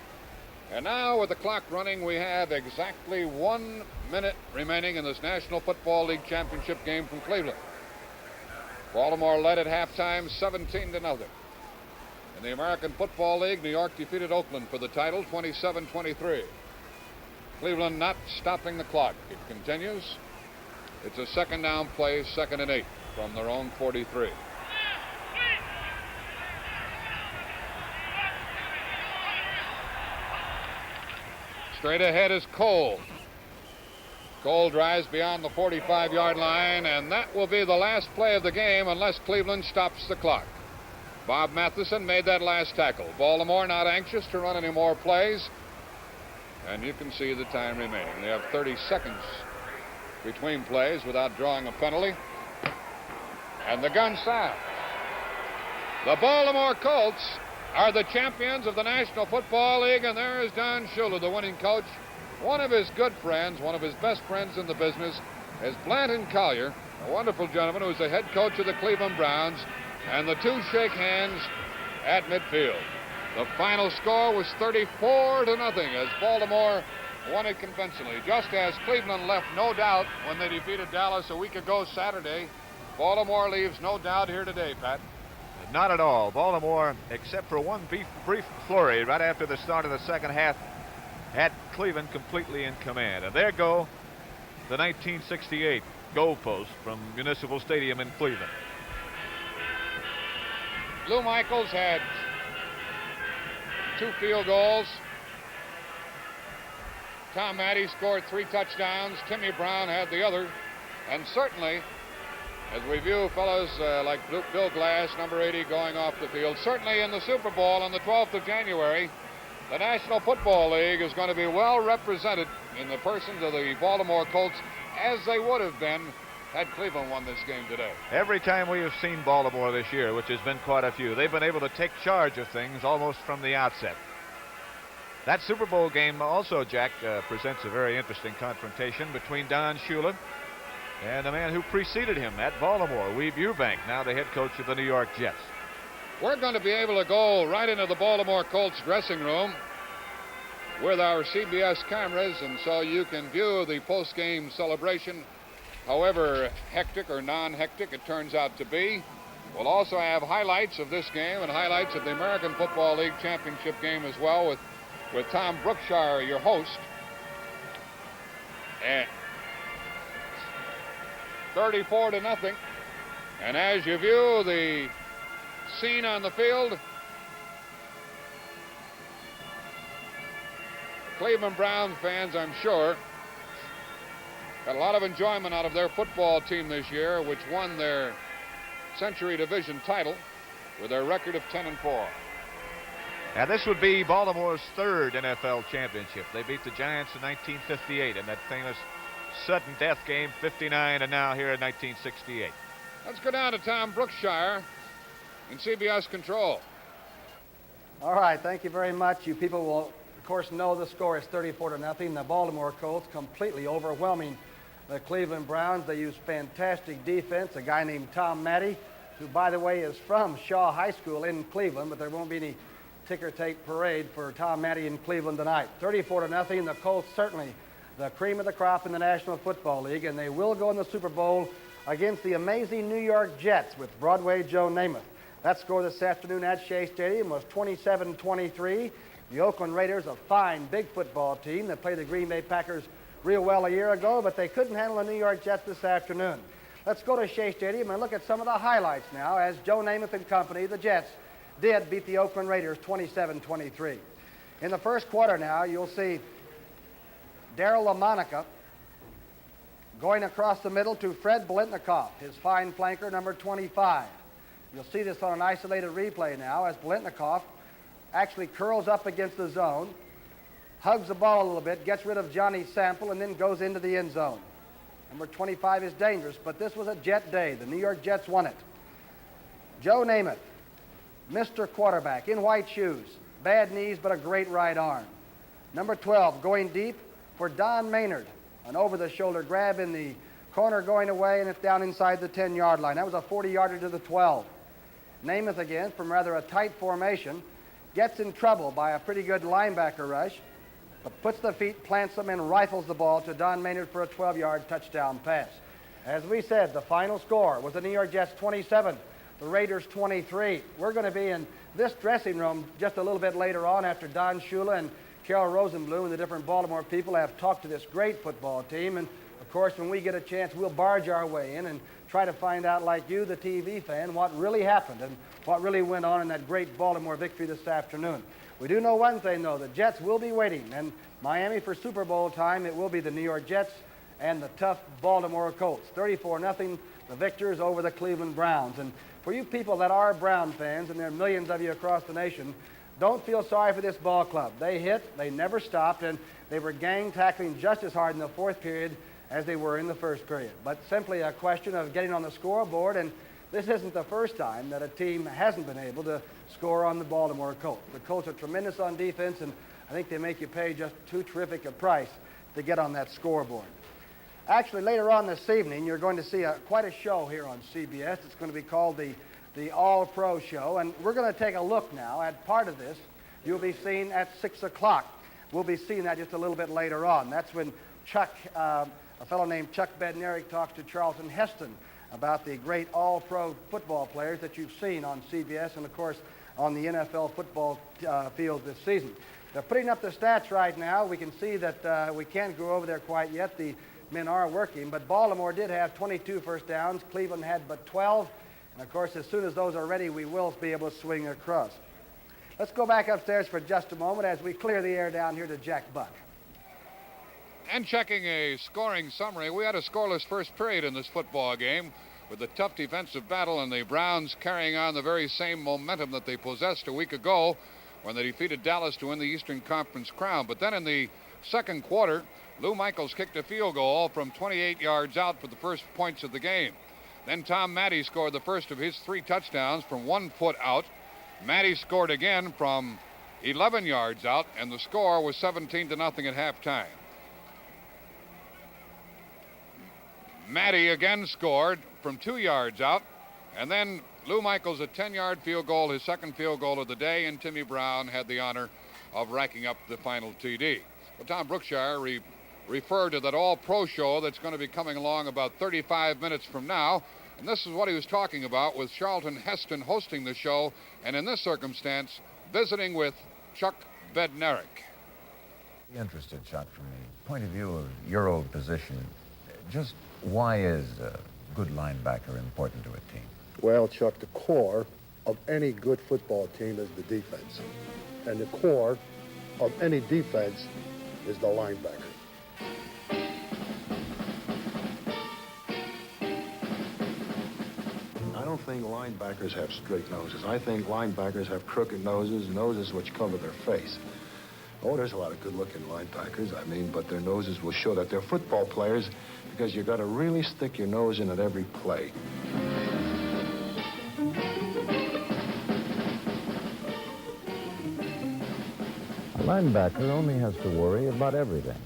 Speaker 2: And now, with the clock running, we have exactly 1 minute remaining in this National Football League championship game from Cleveland. Baltimore led at halftime 17-0. In the American Football League, New York defeated Oakland for the title 27-23. Cleveland not stopping the clock. It continues. It's a second down play, 2nd and 8 from their own 43. Straight ahead is Cole. Cole drives beyond the 45-yard line, and that will be the last play of the game unless Cleveland stops the clock. Bob Matheson made that last tackle. Baltimore not anxious to run any more plays, and you can see the time remaining. They have 30 seconds between plays without drawing a penalty. And the gun sounds. The Baltimore Colts are the champions of the National Football League, and there is Don Shula, the winning coach. One of his good friends, one of his best friends in the business, is Blanton Collier, a wonderful gentleman who's the head coach of the Cleveland Browns, and the two shake hands at midfield. The final score was 34-0 as Baltimore won it convincingly, just as Cleveland left no doubt when they defeated Dallas a week ago Saturday. Baltimore leaves no doubt here today, Pat.
Speaker 1: Not at all. Baltimore, except for one brief flurry right after the start of the second half, had Cleveland completely in command. And there go the 1968 goalposts from Municipal Stadium in Cleveland.
Speaker 2: Lou Michaels had 2 field goals. Tom Matte scored 3 touchdowns. Timmy Brown had the other. And certainly, as we view fellows like Bill Glass, number 80, going off the field, certainly in the Super Bowl on the 12th of January, the National Football League is going to be well represented in the persons of the Baltimore Colts, as they would have been had Cleveland won this game today.
Speaker 1: Every time we have seen Baltimore this year, which has been quite a few, they've been able to take charge of things almost from the outset. That Super Bowl game also, Jack, presents a very interesting confrontation between Don Shula and the man who preceded him at Baltimore, Weeb Ewbank, now the head coach of the New York Jets.
Speaker 2: We're going to be able to go right into the Baltimore Colts dressing room with our CBS cameras, and so you can view the post-game celebration, however hectic or non-hectic it turns out to be. We'll also have highlights of this game and highlights of the American Football League championship game as well with Tom Brookshire, your host. And 34-0. And as you view the scene on the field, Cleveland Brown fans, I'm sure, Got a lot of enjoyment out of their football team this year, which won their Century Division title with their record of 10-4.
Speaker 1: And this would be Baltimore's third NFL championship. They beat the Giants in 1958 in that famous sudden death game, 59, and now here in 1968.
Speaker 2: Let's go down to Tom Brookshire in CBS Control.
Speaker 15: All right, thank you very much. You people will, of course, know the score is 34-0. The Baltimore Colts completely overwhelming the Cleveland Browns. They use fantastic defense. A guy named Tom Matty, who, by the way, is from Shaw High School in Cleveland, but there won't be any ticker tape parade for Tom Matty in Cleveland tonight. 34-0. The Colts certainly the cream of the crop in the National Football League, and they will go in the Super Bowl against the amazing New York Jets with Broadway Joe Namath. That score this afternoon at Shea Stadium was 27-23. The Oakland Raiders, a fine, big football team that played the Green Bay Packers real well a year ago, but they couldn't handle the New York Jets this afternoon. Let's go to Shea Stadium and look at some of the highlights now as Joe Namath and company, the Jets, did beat the Oakland Raiders 27-23. In the first quarter now, you'll see Darryl LaMonica going across the middle to Fred Blitnikoff, his fine flanker, number 25. You'll see this on an isolated replay now as Blitnikoff actually curls up against the zone, hugs the ball a little bit, gets rid of Johnny Sample, and then goes into the end zone. Number 25 is dangerous, but this was a Jet day. The New York Jets won it. Joe Namath, Mr. Quarterback, in white shoes, bad knees, but a great right arm. Number 12, going deep for Don Maynard. An over-the-shoulder grab in the corner going away, and it's down inside the 10-yard line. That was a 40-yarder to the 12. Namath again, from rather a tight formation, gets in trouble by a pretty good linebacker rush, but puts the feet, plants them, and rifles the ball to Don Maynard for a 12-yard touchdown pass. As we said, the final score was the New York Jets 27, the Raiders 23. We're going to be in this dressing room just a little bit later on after Don Shula and Carol Rosenblum and the different Baltimore people have talked to this great football team. And, of course, when we get a chance, we'll barge our way in and try to find out, like you, the TV fan, what really happened and what really went on in that great Baltimore victory this afternoon. We do know one thing, though. The Jets will be waiting. And Miami for Super Bowl time, it will be the New York Jets and the tough Baltimore Colts. 34-0, the victors over the Cleveland Browns. And for you people that are Brown fans, and there are millions of you across the nation, don't feel sorry for this ball club. They hit, they never stopped, and they were gang tackling just as hard in the fourth period as they were in the first period. But simply a question of getting on the scoreboard, and this isn't the first time that a team hasn't been able to score on the Baltimore Colts. The Colts are tremendous on defense, and I think they make you pay just too terrific a price to get on that scoreboard. Actually, later on this evening, you're going to see quite a show here on CBS. It's going to be called the All-Pro Show, and we're going to take a look now at part of this. You'll be seeing at 6 o'clock. We'll be seeing that just a little bit later on. That's when Chuck, a fellow named Chuck Bednarik, talks to Charlton Heston about the great All-Pro football players that you've seen on CBS and, of course, on the NFL football field this season. They're putting up the stats right now. We can see that we can't go over there quite yet. The men are working, but Baltimore did have 22 first downs. Cleveland had but 12. And, of course, as soon as those are ready, we will be able to swing across. Let's go back upstairs for just a moment as we clear the air down here to Jack Buck.
Speaker 2: And checking a scoring summary, we had a scoreless first period in this football game with a tough defensive battle and the Browns carrying on the very same momentum that they possessed a week ago when they defeated Dallas to win the Eastern Conference crown. But then in the second quarter, Lou Michaels kicked a field goal from 28 yards out for the first points of the game. Then Tom Matty scored the first of his 3 touchdowns from 1 foot out. Matty scored again from 11 yards out, and the score was 17-0 at halftime. Matty again scored from 2 yards out, and then Lou Michaels a 10-yard field goal, his second field goal of the day, and Timmy Brown had the honor of racking up the final TD. Well, Tom Brookshire referred to that all-pro show that's going to be coming along about 35 minutes from now, and this is what he was talking about with Charlton Heston hosting the show, and in this circumstance, visiting with Chuck Bednarik.
Speaker 16: Interested, Chuck, from the point of view of your old position, just why is a good linebacker important to a team?
Speaker 17: Well, Chuck, the core of any good football team is the defense. And the core of any defense is the linebacker. think linebackers have straight noses. I think linebackers have crooked noses, noses which cover their face. Oh, there's a lot of good-looking linebackers, I mean, but their noses will show that they're football players because you got to really stick your nose in at every play.
Speaker 16: A linebacker only has to worry about everything.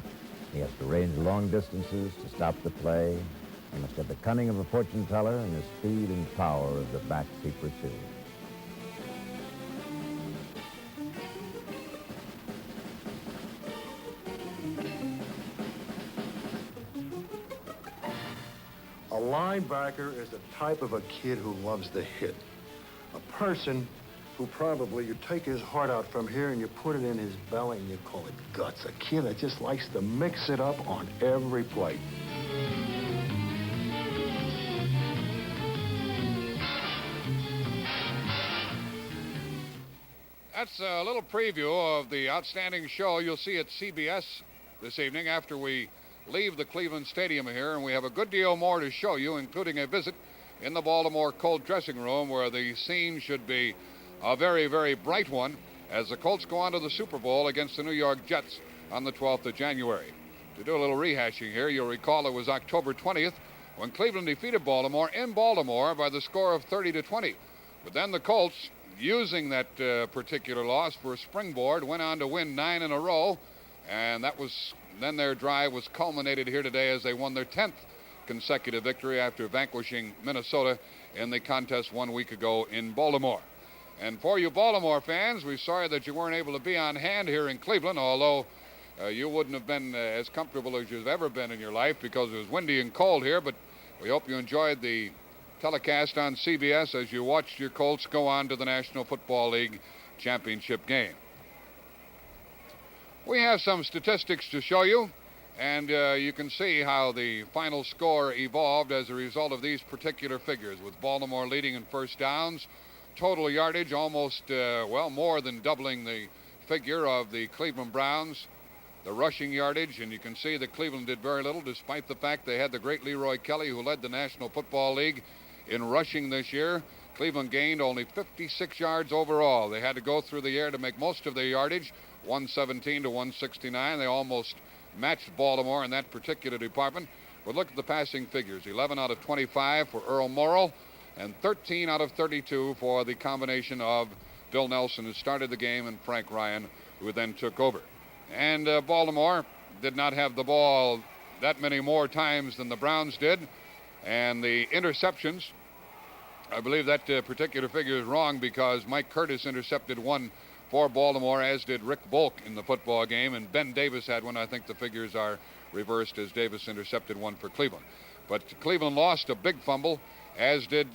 Speaker 16: He has to range long distances to stop the play. He must have the cunning of a fortune teller and the speed and power of the backseat receiver.
Speaker 17: A linebacker is the type of a kid who loves to hit. A person who probably, you take his heart out from here and you put it in his belly and you call it guts. A kid that just likes to mix it up on every play.
Speaker 2: That's a little preview of the outstanding show you'll see at CBS this evening after we leave the Cleveland Stadium here, and we have a good deal more to show you, including a visit in the Baltimore Colts dressing room, where the scene should be a very, very bright one as the Colts go on to the Super Bowl against the New York Jets on the 12th of January. To do a little rehashing here, you'll recall it was October 20th when Cleveland defeated Baltimore in Baltimore by the score of 30-20. But then the Colts, using that particular loss for a springboard, went on to win 9 in a row, and that was then their drive was culminated here today as they won their 10th consecutive victory after vanquishing Minnesota in the contest 1 week ago in Baltimore. And for you Baltimore fans, we're sorry that you weren't able to be on hand here in Cleveland, although you wouldn't have been as comfortable as you've ever been in your life because it was windy and cold here, but we hope you enjoyed the telecast on CBS as you watched your Colts go on to the National Football League championship game. We have some statistics to show you, and you can see how the final score evolved as a result of these particular figures, with Baltimore leading in first downs, total yardage almost, more than doubling the figure of the Cleveland Browns, the rushing yardage, and you can see that Cleveland did very little despite the fact they had the great Leroy Kelly, who led the National Football League in rushing this year. Cleveland gained only 56 yards overall. They had to go through the air to make most of their yardage, 117 to 169. They almost matched Baltimore in that particular department. But look at the passing figures. 11 out of 25 for Earl Morrall and 13 out of 32 for the combination of Bill Nelson, who started the game, and Frank Ryan, who then took over. And Baltimore did not have the ball that many more times than the Browns did. And the interceptions, I believe that particular figure is wrong because Mike Curtis intercepted one for Baltimore, as did Rick Bolk in the football game, and Ben Davis had one. I think the figures are reversed as Davis intercepted one for Cleveland. But Cleveland lost a big fumble, as did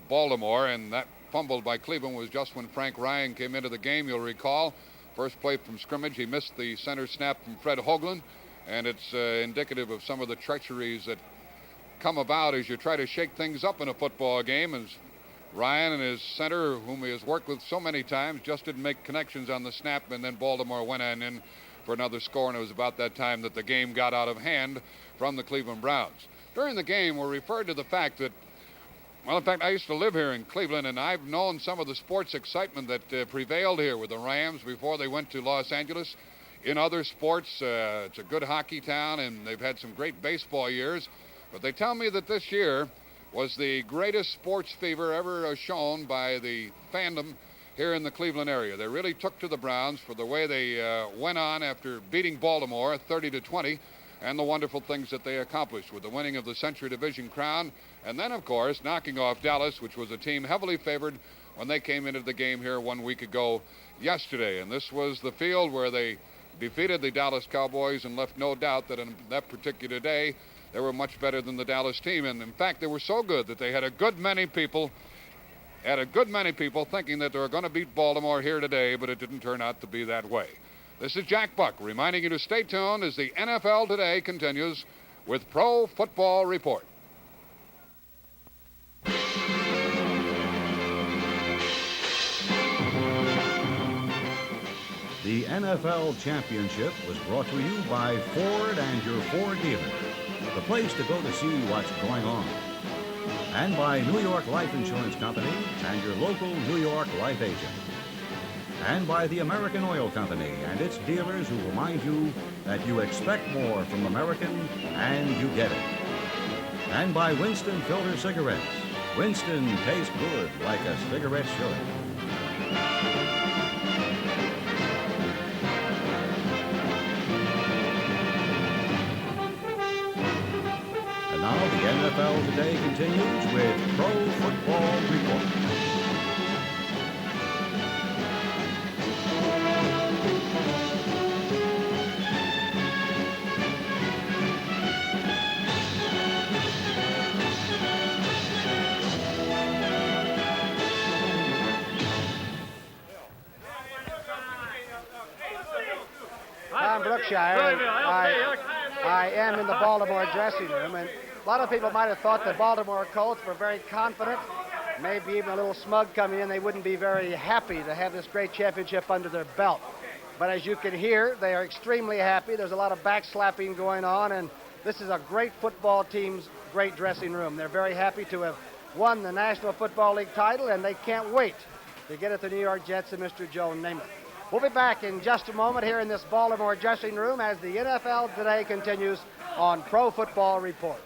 Speaker 2: Baltimore, and that fumble by Cleveland was just when Frank Ryan came into the game. You'll recall, first play from scrimmage, he missed the center snap from Fred Hoagland, and it's indicative of some of the treacheries that come about as you try to shake things up in a football game. As Ryan and his center, whom he has worked with so many times, just didn't make connections on the snap, and then Baltimore went on in for another score, and it was about that time that the game got out of hand from the Cleveland Browns. During the game, we referred to the fact that, well, in fact, I used to live here in Cleveland, and I've known some of the sports excitement that prevailed here with the Rams before they went to Los Angeles. In other sports, it's a good hockey town, and they've had some great baseball years. But they tell me that this year was the greatest sports fever ever shown by the fandom here in the Cleveland area. They really took to the Browns for the way they went on after beating Baltimore 30-20, and the wonderful things that they accomplished with the winning of the Century Division crown, and then, of course, knocking off Dallas, which was a team heavily favored when they came into the game here 1 week ago yesterday. And this was the field where they defeated the Dallas Cowboys and left no doubt that on that particular day they were much better than the Dallas team. And in fact, they were so good that they had a good many people thinking that they were going to beat Baltimore here today, but it didn't turn out to be that way. This is Jack Buck reminding you to stay tuned as the NFL Today continues with Pro Football Report.
Speaker 18: The NFL Championship was brought to you by Ford and your Ford dealer, the place to go to see what's going on. And by New York Life Insurance Company and your local New York Life agent. And by the American Oil Company and its dealers who remind you that you expect more from American and you get it. And by Winston Filter Cigarettes. Winston tastes good like a cigarette should. And now the NFL Today continues with Pro Football Report.
Speaker 15: Tom Brookshire. I am in the Baltimore dressing room, and a lot of people might have thought the Baltimore Colts were very confident, maybe even a little smug coming in. They wouldn't be very happy to have this great championship under their belt. But as you can hear, they are extremely happy. There's a lot of backslapping going on, and this is a great football team's great dressing room. They're very happy to have won the National Football League title, and they can't wait to get at the New York Jets and Mr. Joe Namath. We'll be back in just a moment here in this Baltimore dressing room as the NFL Today continues on Pro Football Report.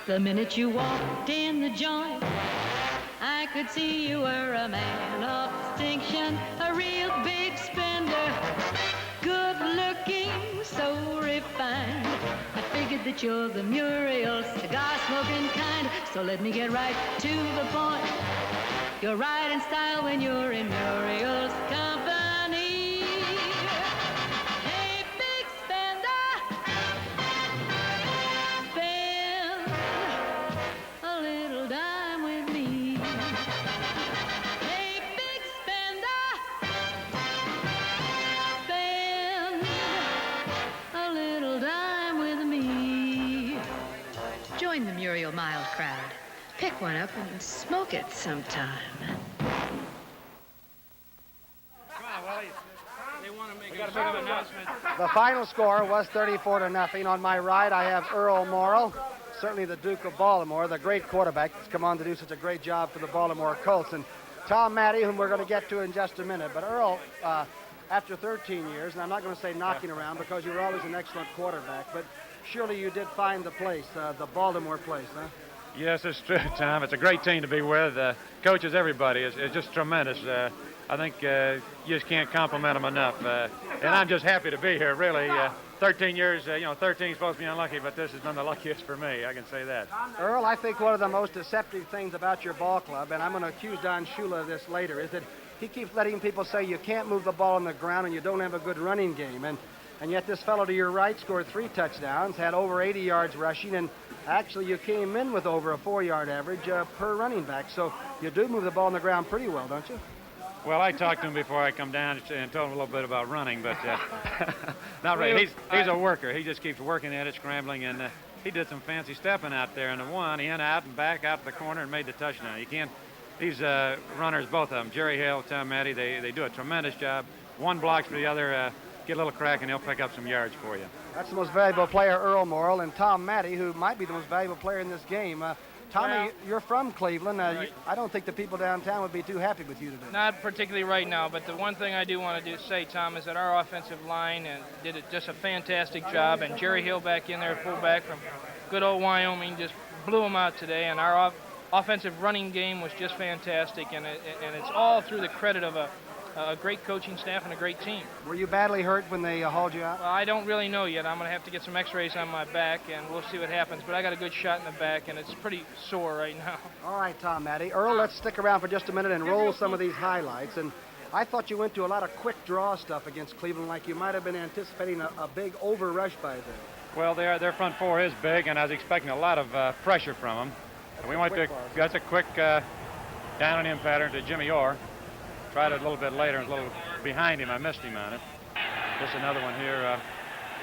Speaker 19: The minute you walked in the joint, I could see you were a man of distinction, a real big spender, good looking, so refined. I figured that you're the Muriel cigar smoking kind, so let me get right to the point. You're right in style when you're in Muriel's company. Hey, big spender, spend a little dime with me. Hey, big spender, spend a little dime with me.
Speaker 11: Join the Muriel Mild crowd. Pick one up and smoke it sometime.
Speaker 15: The final score was 34-0. On my right, I have Earl Morrall, certainly the Duke of Baltimore, the great quarterback that's come on to do such a great job for the Baltimore Colts, and Tom Matty, whom we're going to get to in just a minute. But Earl, after 13 years, and I'm not going to say knocking around because you were always an excellent quarterback, but surely you did find the place, the Baltimore place, huh?
Speaker 20: Yes, it's true, Tom. It's a great team to be with. Coaches, everybody. It's just tremendous. I think you just can't compliment them enough. And I'm just happy to be here, really. 13 years, 13 is supposed to be unlucky, but this has been the luckiest for me, I can say that.
Speaker 15: Earl, I think one of the most deceptive things about your ball club, and I'm going to accuse Don Shula of this later, is that he keeps letting people say you can't move the ball on the ground and you don't have a good running game. And yet this fellow to your right scored 3 touchdowns, had over 80 yards rushing, and actually you came in with over a 4-yard average per running back. So you do move the ball on the ground pretty well, don't you?
Speaker 20: Well, I talked to him before I come down and told him a little bit about running, but not really. He's a worker. He just keeps working at it, scrambling, and he did some fancy stepping out there in the one. He went out and back out to the corner and made the touchdown. You can't. These runners, both of them, Jerry Hale, Tom Matty, they do a tremendous job. One blocks for the other. Get a little crack and he'll pick up some yards for you. That's
Speaker 15: the most valuable player, Earl Morrall, and Tom Matty, who might be the most valuable player in this game. Tommy, you're from Cleveland.
Speaker 21: Right.
Speaker 15: I don't think the people downtown would be too happy with you today.
Speaker 21: Not particularly right now, but the one thing I do want to say, Tom, is that our offensive line did just a fantastic job, and Jerry Hill back in there, fullback from good old Wyoming, just blew them out today, and our offensive running game was just fantastic, and it's all through the credit of a great coaching staff and a great team.
Speaker 15: Were you badly hurt when they hauled you out?
Speaker 21: Well, I don't really know yet. I'm going to have to get some x-rays on my back, and we'll see what happens. But I got a good shot in the back, and it's pretty sore right now.
Speaker 15: All right, Tom Matty. Earl, let's stick around for just a minute and roll some of these highlights. And I thought you went to a lot of quick draw stuff against Cleveland, like you might have been anticipating a big over rush by them.
Speaker 20: Well, their front four is big, and I was expecting a lot of pressure from them. And we went to that's a quick down and in pattern to Jimmy Orr. Tried it a little bit later, a little behind him. I missed him on it. Just another one here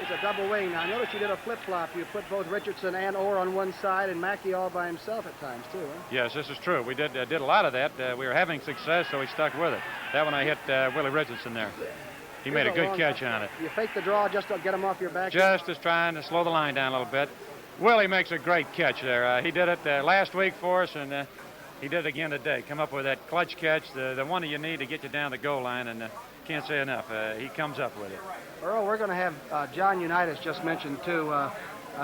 Speaker 15: It's a double wing. Now, notice you did a flip-flop. You put both Richardson and Orr on one side and Mackey all by himself at times, too, huh?
Speaker 20: Yes, this is true. We did a lot of that. We were having success, so we stuck with it. That one I hit Willie Richardson there. He made a good catch on it.
Speaker 15: You fake the draw just to get him off your back?
Speaker 20: Just as trying to slow the line down a little bit. Willie makes a great catch there. He did it last week for us, and he did it again today. Come up with that clutch catch, the one that you need to get you down the goal line, and can't say enough. He comes up with it.
Speaker 15: Earl, we're going to have John Unitas just mentioned, too.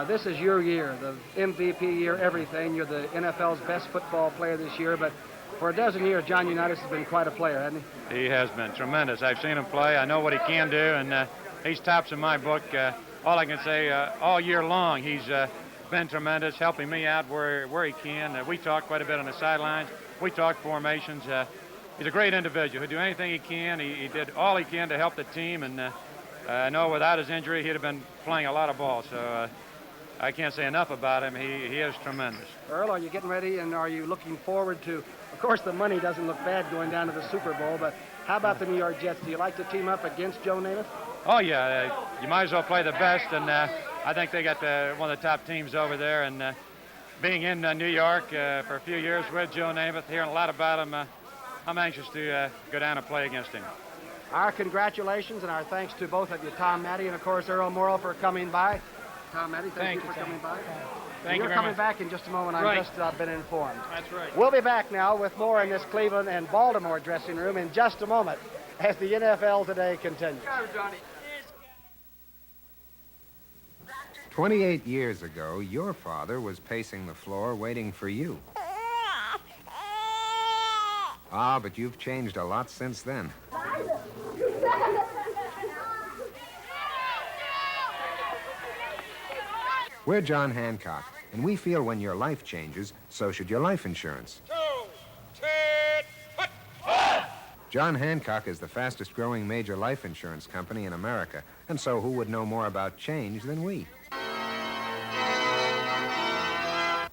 Speaker 15: This is your year, the MVP year, everything. You're the NFL's best football player this year, but for a dozen years, John Unitas has been quite a player, hasn't he?
Speaker 20: He has been tremendous. I've seen him play. I know what he can do, and he's tops in my book. All I can say, all year long, he's been tremendous, helping me out where he can. We talk quite a bit on the sidelines. We talk formations. He's a great individual. He'll do anything he can. He did all he can to help the team, and I know without his injury, he'd have been playing a lot of ball. So I can't say enough about him. He is tremendous.
Speaker 15: Earl, are you getting ready, and are you looking forward to, of course, the money doesn't look bad going down to the Super Bowl, but how about the New York Jets? Do you like to team up against Joe Namath?
Speaker 20: Oh, yeah. You might as well play the best, and I think they got one of the top teams over there. And being in New York for a few years with Joe Namath, hearing a lot about him, I'm anxious to go down and play against him.
Speaker 15: Our congratulations and our thanks to both of you, Tom Matte and, of course, Earl Morrill, for coming by. Tom Matte, thank you for coming by.
Speaker 21: Thank you
Speaker 15: You're
Speaker 21: very
Speaker 15: coming
Speaker 21: much.
Speaker 15: back in just a moment.
Speaker 21: Right.
Speaker 15: I've just been informed.
Speaker 21: That's right.
Speaker 15: We'll be back now with more in this Cleveland and Baltimore dressing room in just a moment as the NFL Today continues.
Speaker 4: 28 years ago, your father was pacing the floor waiting for you. Ah, but you've changed a lot since then. We're John Hancock, and we feel when your life changes, so should your life insurance. John Hancock is the fastest growing major life insurance company in America, and so who would know more about change than we?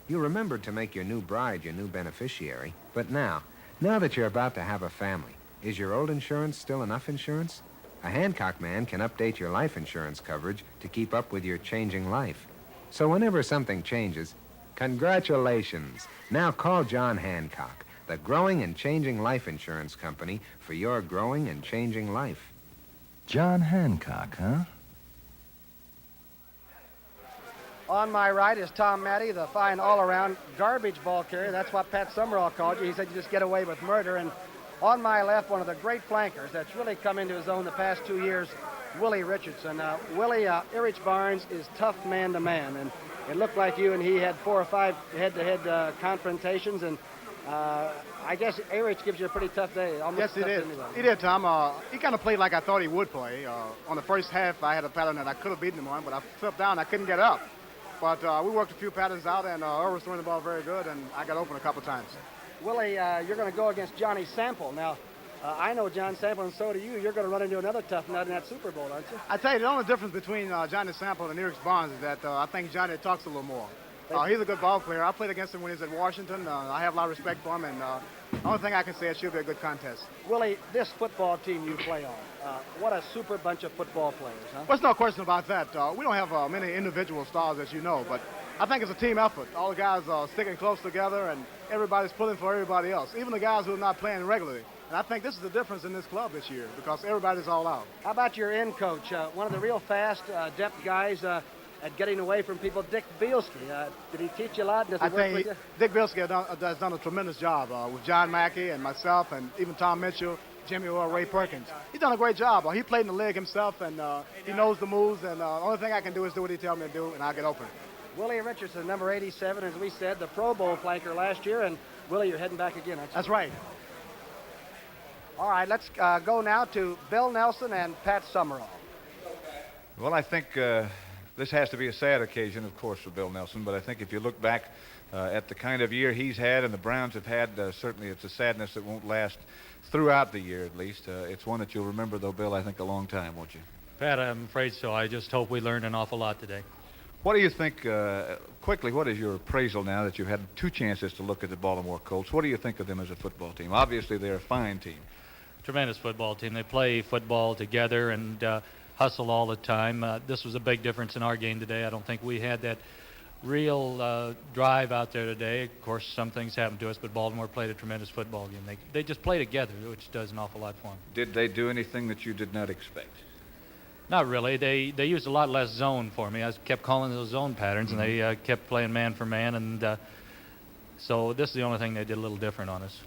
Speaker 4: You remembered to make your new bride your new beneficiary, but now that you're about to have a family, is your old insurance still enough insurance? A Hancock man can update your life insurance coverage to keep up with your changing life. So whenever something changes, congratulations. Now call John Hancock, the growing and changing life insurance company for your growing and changing life.
Speaker 22: John Hancock, huh?
Speaker 15: On my right is Tom Matte, the fine all-around garbage ball carrier. That's what Pat Summerall called you. He said you just get away with murder. And on my left, one of the great flankers that's really come into his own the past 2 years, Willie Richardson. Willie, Erich Barnes is tough man-to-man, and it looked like you and he had 4 or 5 head-to-head confrontations, and I guess Erich gives you a pretty tough day.
Speaker 23: Yes, he did. He did, Tom. He kind of played like I thought he would play. On the first half, I had a pattern that I could have beaten him on, but I flipped down. I couldn't get up. But we worked a few patterns out, and Earl was throwing the ball very good, and I got open a couple times.
Speaker 15: Willie, you're going to go against Johnny Sample. Now, I know John Sample, and so do you. You're going to run into another tough nut in that Super Bowl, aren't you?
Speaker 23: I tell you, the only difference between Johnny Sample and Erich Barnes is that I think Johnny talks a little more. He's a good ball player. I played against him when he was at Washington. I have a lot of respect for him, and the only thing I can say is it should be a good contest.
Speaker 15: Willie, this football team you play on, what a super bunch of football players, huh?
Speaker 23: Well, there's no question about that. We don't have many individual stars, as you know, but I think it's a team effort. All the guys are sticking close together, and everybody's pulling for everybody else, even the guys who are not playing regularly. And I think this is the difference in this club this year, because everybody's all out.
Speaker 15: How about your end coach, one of the real fast, adept guys at getting away from people, Dick Bielski? Did he teach you a lot? Does he work with you?
Speaker 23: Dick Bielski has done a tremendous job with John Mackey and myself, and even Tom Mitchell, Jimmy Orr, Ray Perkins. He's done a great job. He played in the league himself, and he knows the moves, and the only thing I can do is do what he tells me to do, and I'll get open.
Speaker 15: Willie Richardson, number 87, as we said, the Pro Bowl flanker last year, and Willie, you're heading back again, aren't you?
Speaker 23: That's right.
Speaker 15: All right, let's go now to Bill Nelson and Pat Summerall.
Speaker 1: Well, I think this has to be a sad occasion, of course, for Bill Nelson, but I think if you look back at the kind of year he's had and the Browns have had, certainly it's a sadness that won't last throughout the year, at least. It's one that you'll remember, though, Bill, I think a long time, won't you?
Speaker 24: Pat, I'm afraid so. I just hope we learned an awful lot today.
Speaker 1: What do you think, quickly, what is your appraisal now that you've had 2 chances to look at the Baltimore Colts? What do you think of them as a football team? Obviously, they're a fine team.
Speaker 24: Tremendous football team. They play football together, and hustle all the time. This was a big difference in our game today. I don't think we had that real drive out there today. Of course, some things happened to us, but Baltimore played a tremendous football game. They just play together, which does an awful lot for them.
Speaker 1: Did they do anything that you did not expect?
Speaker 24: Not really. They used a lot less zone for me. I kept calling those zone patterns, and they kept playing man for man, and so this is the only thing they did a little different on us.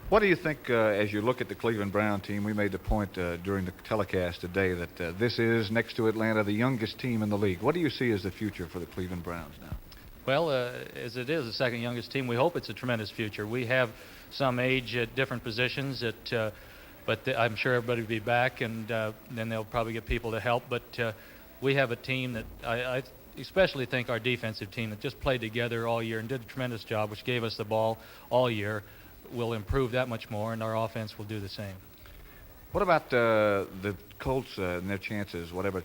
Speaker 1: What do you think, as you look at the Cleveland Brown team? We made the point during the telecast today that this is, next to Atlanta, the youngest team in the league. What do you see as the future for the Cleveland Browns now?
Speaker 24: Well, as it is the second youngest team, we hope it's a tremendous future. We have some age at different positions, but I'm sure everybody will be back, and then they'll probably get people to help. But we have a team that I especially think our defensive team that just played together all year and did a tremendous job, which gave us the ball all year, will improve that much more, and our offense will do the same.
Speaker 1: What about the Colts and their chances, whatever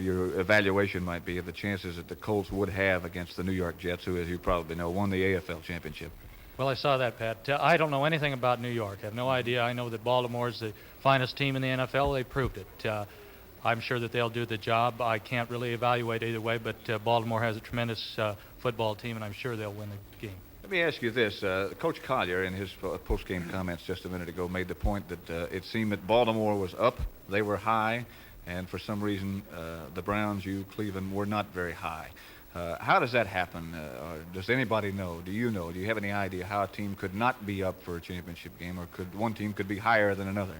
Speaker 1: your evaluation might be of the chances that the Colts would have against the New York Jets, who, as you probably know, won the AFL championship?
Speaker 24: Well, I saw that, Pat. I don't know anything about New York. I have no idea. I know that Baltimore's the finest team in the NFL. They proved it. I'm sure that they'll do the job. I can't really evaluate either way, but Baltimore has a tremendous football team, and I'm sure they'll win the game.
Speaker 1: Let me ask you this. Coach Collier, in his post-game comments just a minute ago, made the point that it seemed that Baltimore was up, they were high, and for some reason the Browns, Cleveland, were not very high. How does that happen? Does anybody know? Do you know? Do you have any idea how a team could not be up for a championship game, or could one team could be higher than another?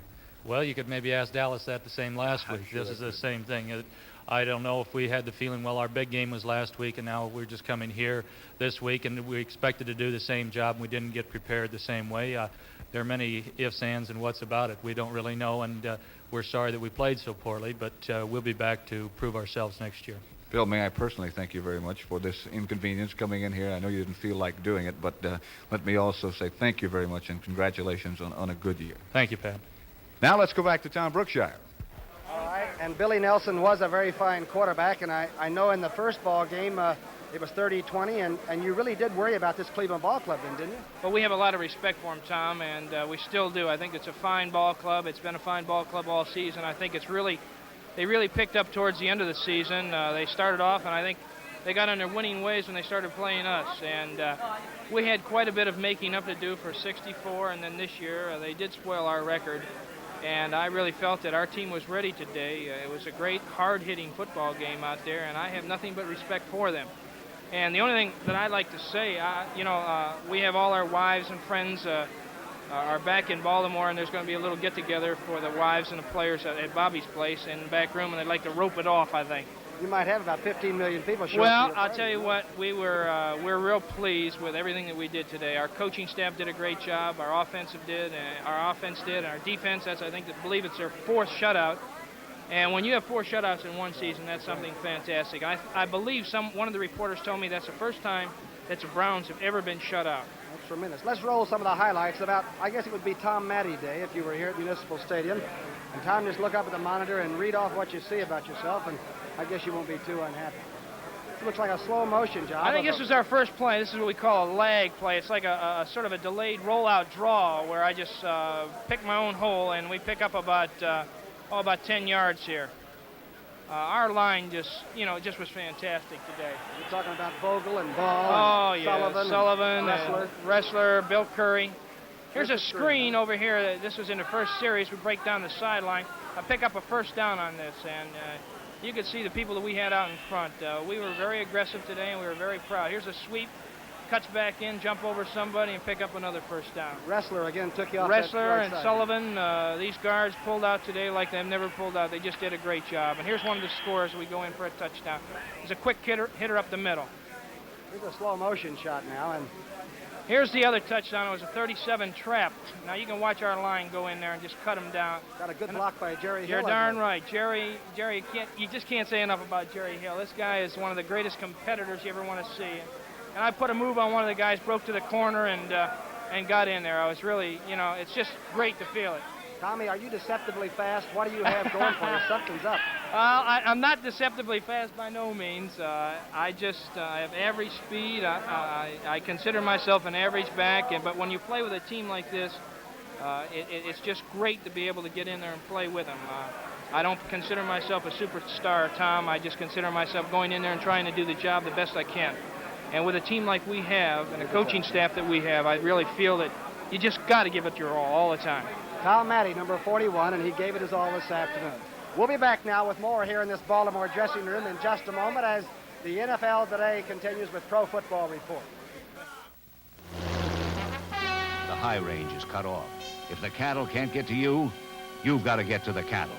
Speaker 24: Well, you could maybe ask Dallas that the same last week.
Speaker 1: Sure
Speaker 24: this is the same thing. I don't know if we had the feeling, well, our big game was last week, and now we're just coming here this week, and we expected to do the same job, and we didn't get prepared the same way. There are many ifs, ands, and whats about it. We don't really know, and we're sorry that we played so poorly, but we'll be back to prove ourselves next year.
Speaker 1: Bill, may I personally thank you very much for this inconvenience coming in here. I know you didn't feel like doing it, but let me also say thank you very much and congratulations on a good year.
Speaker 24: Thank you, Pat.
Speaker 1: Now let's go back to Tom Brookshire.
Speaker 15: All right, and Billy Nelson was a very fine quarterback, and I know in the first ball game it was 30-20, and you really did worry about this Cleveland ball club then, didn't you?
Speaker 21: Well, we have a lot of respect for him, Tom, and we still do. I think it's a fine ball club. It's been a fine ball club all season. I think they really picked up towards the end of the season. They started off, and I think they got on their winning ways when they started playing us, and we had quite a bit of making up to do for 64, and then this year they did spoil our record. And I really felt that our team was ready today. It was a great, hard-hitting football game out there, and I have nothing but respect for them. And the only thing that I'd like to say, we have all our wives and friends are back in Baltimore, and there's going to be a little get-together for the wives and the players at Bobby's place in the back room, and they'd like to rope it off, I think.
Speaker 15: You might have about 15 million people showing
Speaker 21: Well,
Speaker 15: up to your
Speaker 21: I'll tell you what, we're real pleased with everything that we did today. Our coaching staff did a great job. Our offense did, and our defense. I believe it's their fourth shutout. And when you have 4 shutouts in one season, that's something fantastic. I believe one of the reporters told me that's the first time that the Browns have ever been shut out.
Speaker 15: That's tremendous. Let's roll some of the highlights about, I guess it would be Tom Matte Day if you were here at Municipal Stadium. And Tom, just look up at the monitor and read off what you see about yourself, and I guess you won't be too unhappy. It looks like a slow motion job.
Speaker 21: I think this is our first play. This is what we call a lag play. It's like a sort of a delayed rollout draw where I just pick my own hole, and we pick up about 10 yards here. Our line just was fantastic today.
Speaker 15: You're talking about Vogel and Ball and
Speaker 21: Sullivan,
Speaker 15: Wrestler.
Speaker 21: Wrestler, Bill Curry. Here's a screen over here. This was in the first series. We break down the sideline. I pick up a first down on this, and you could see the people that we had out in front. We were very aggressive today, and we were very proud. Here's a sweep. Cuts back in, jump over somebody, and pick up another first down.
Speaker 15: Wrestler again took you off
Speaker 21: Wrestler
Speaker 15: that right
Speaker 21: and
Speaker 15: side.
Speaker 21: Sullivan, these guards pulled out today like they've never pulled out. They just did a great job. And here's one of the scores. We go in for a touchdown. It's a quick hitter up the middle.
Speaker 15: Here's a slow motion shot now, and
Speaker 21: here's the other touchdown. It was a 37 trap. Now you can watch our line go in there and just cut them down.
Speaker 15: Got a good block by Jerry Hill.
Speaker 21: You're darn right. Jerry, you just can't say enough about Jerry Hill. This guy is one of the greatest competitors you ever want to see. And I put a move on one of the guys, broke to the corner, and got in there. I was really, it's just great to feel it.
Speaker 15: Tommy, are you deceptively fast? What do you have going for you? Something's up.
Speaker 21: I'm not deceptively fast by no means. I have average speed. I consider myself an average back, but when you play with a team like this, it's just great to be able to get in there and play with them. I don't consider myself a superstar, Tom. I just consider myself going in there and trying to do the job the best I can. And with a team like we have and a coaching staff that we have, I really feel that you just got to give it your all the time.
Speaker 15: Tom Matty, number 41, and he gave it his all this afternoon. We'll be back now with more here in this Baltimore dressing room in just a moment as the NFL Today continues with Pro Football Report.
Speaker 3: The high range is cut off. If the cattle can't get to you, you've got to get to the cattle.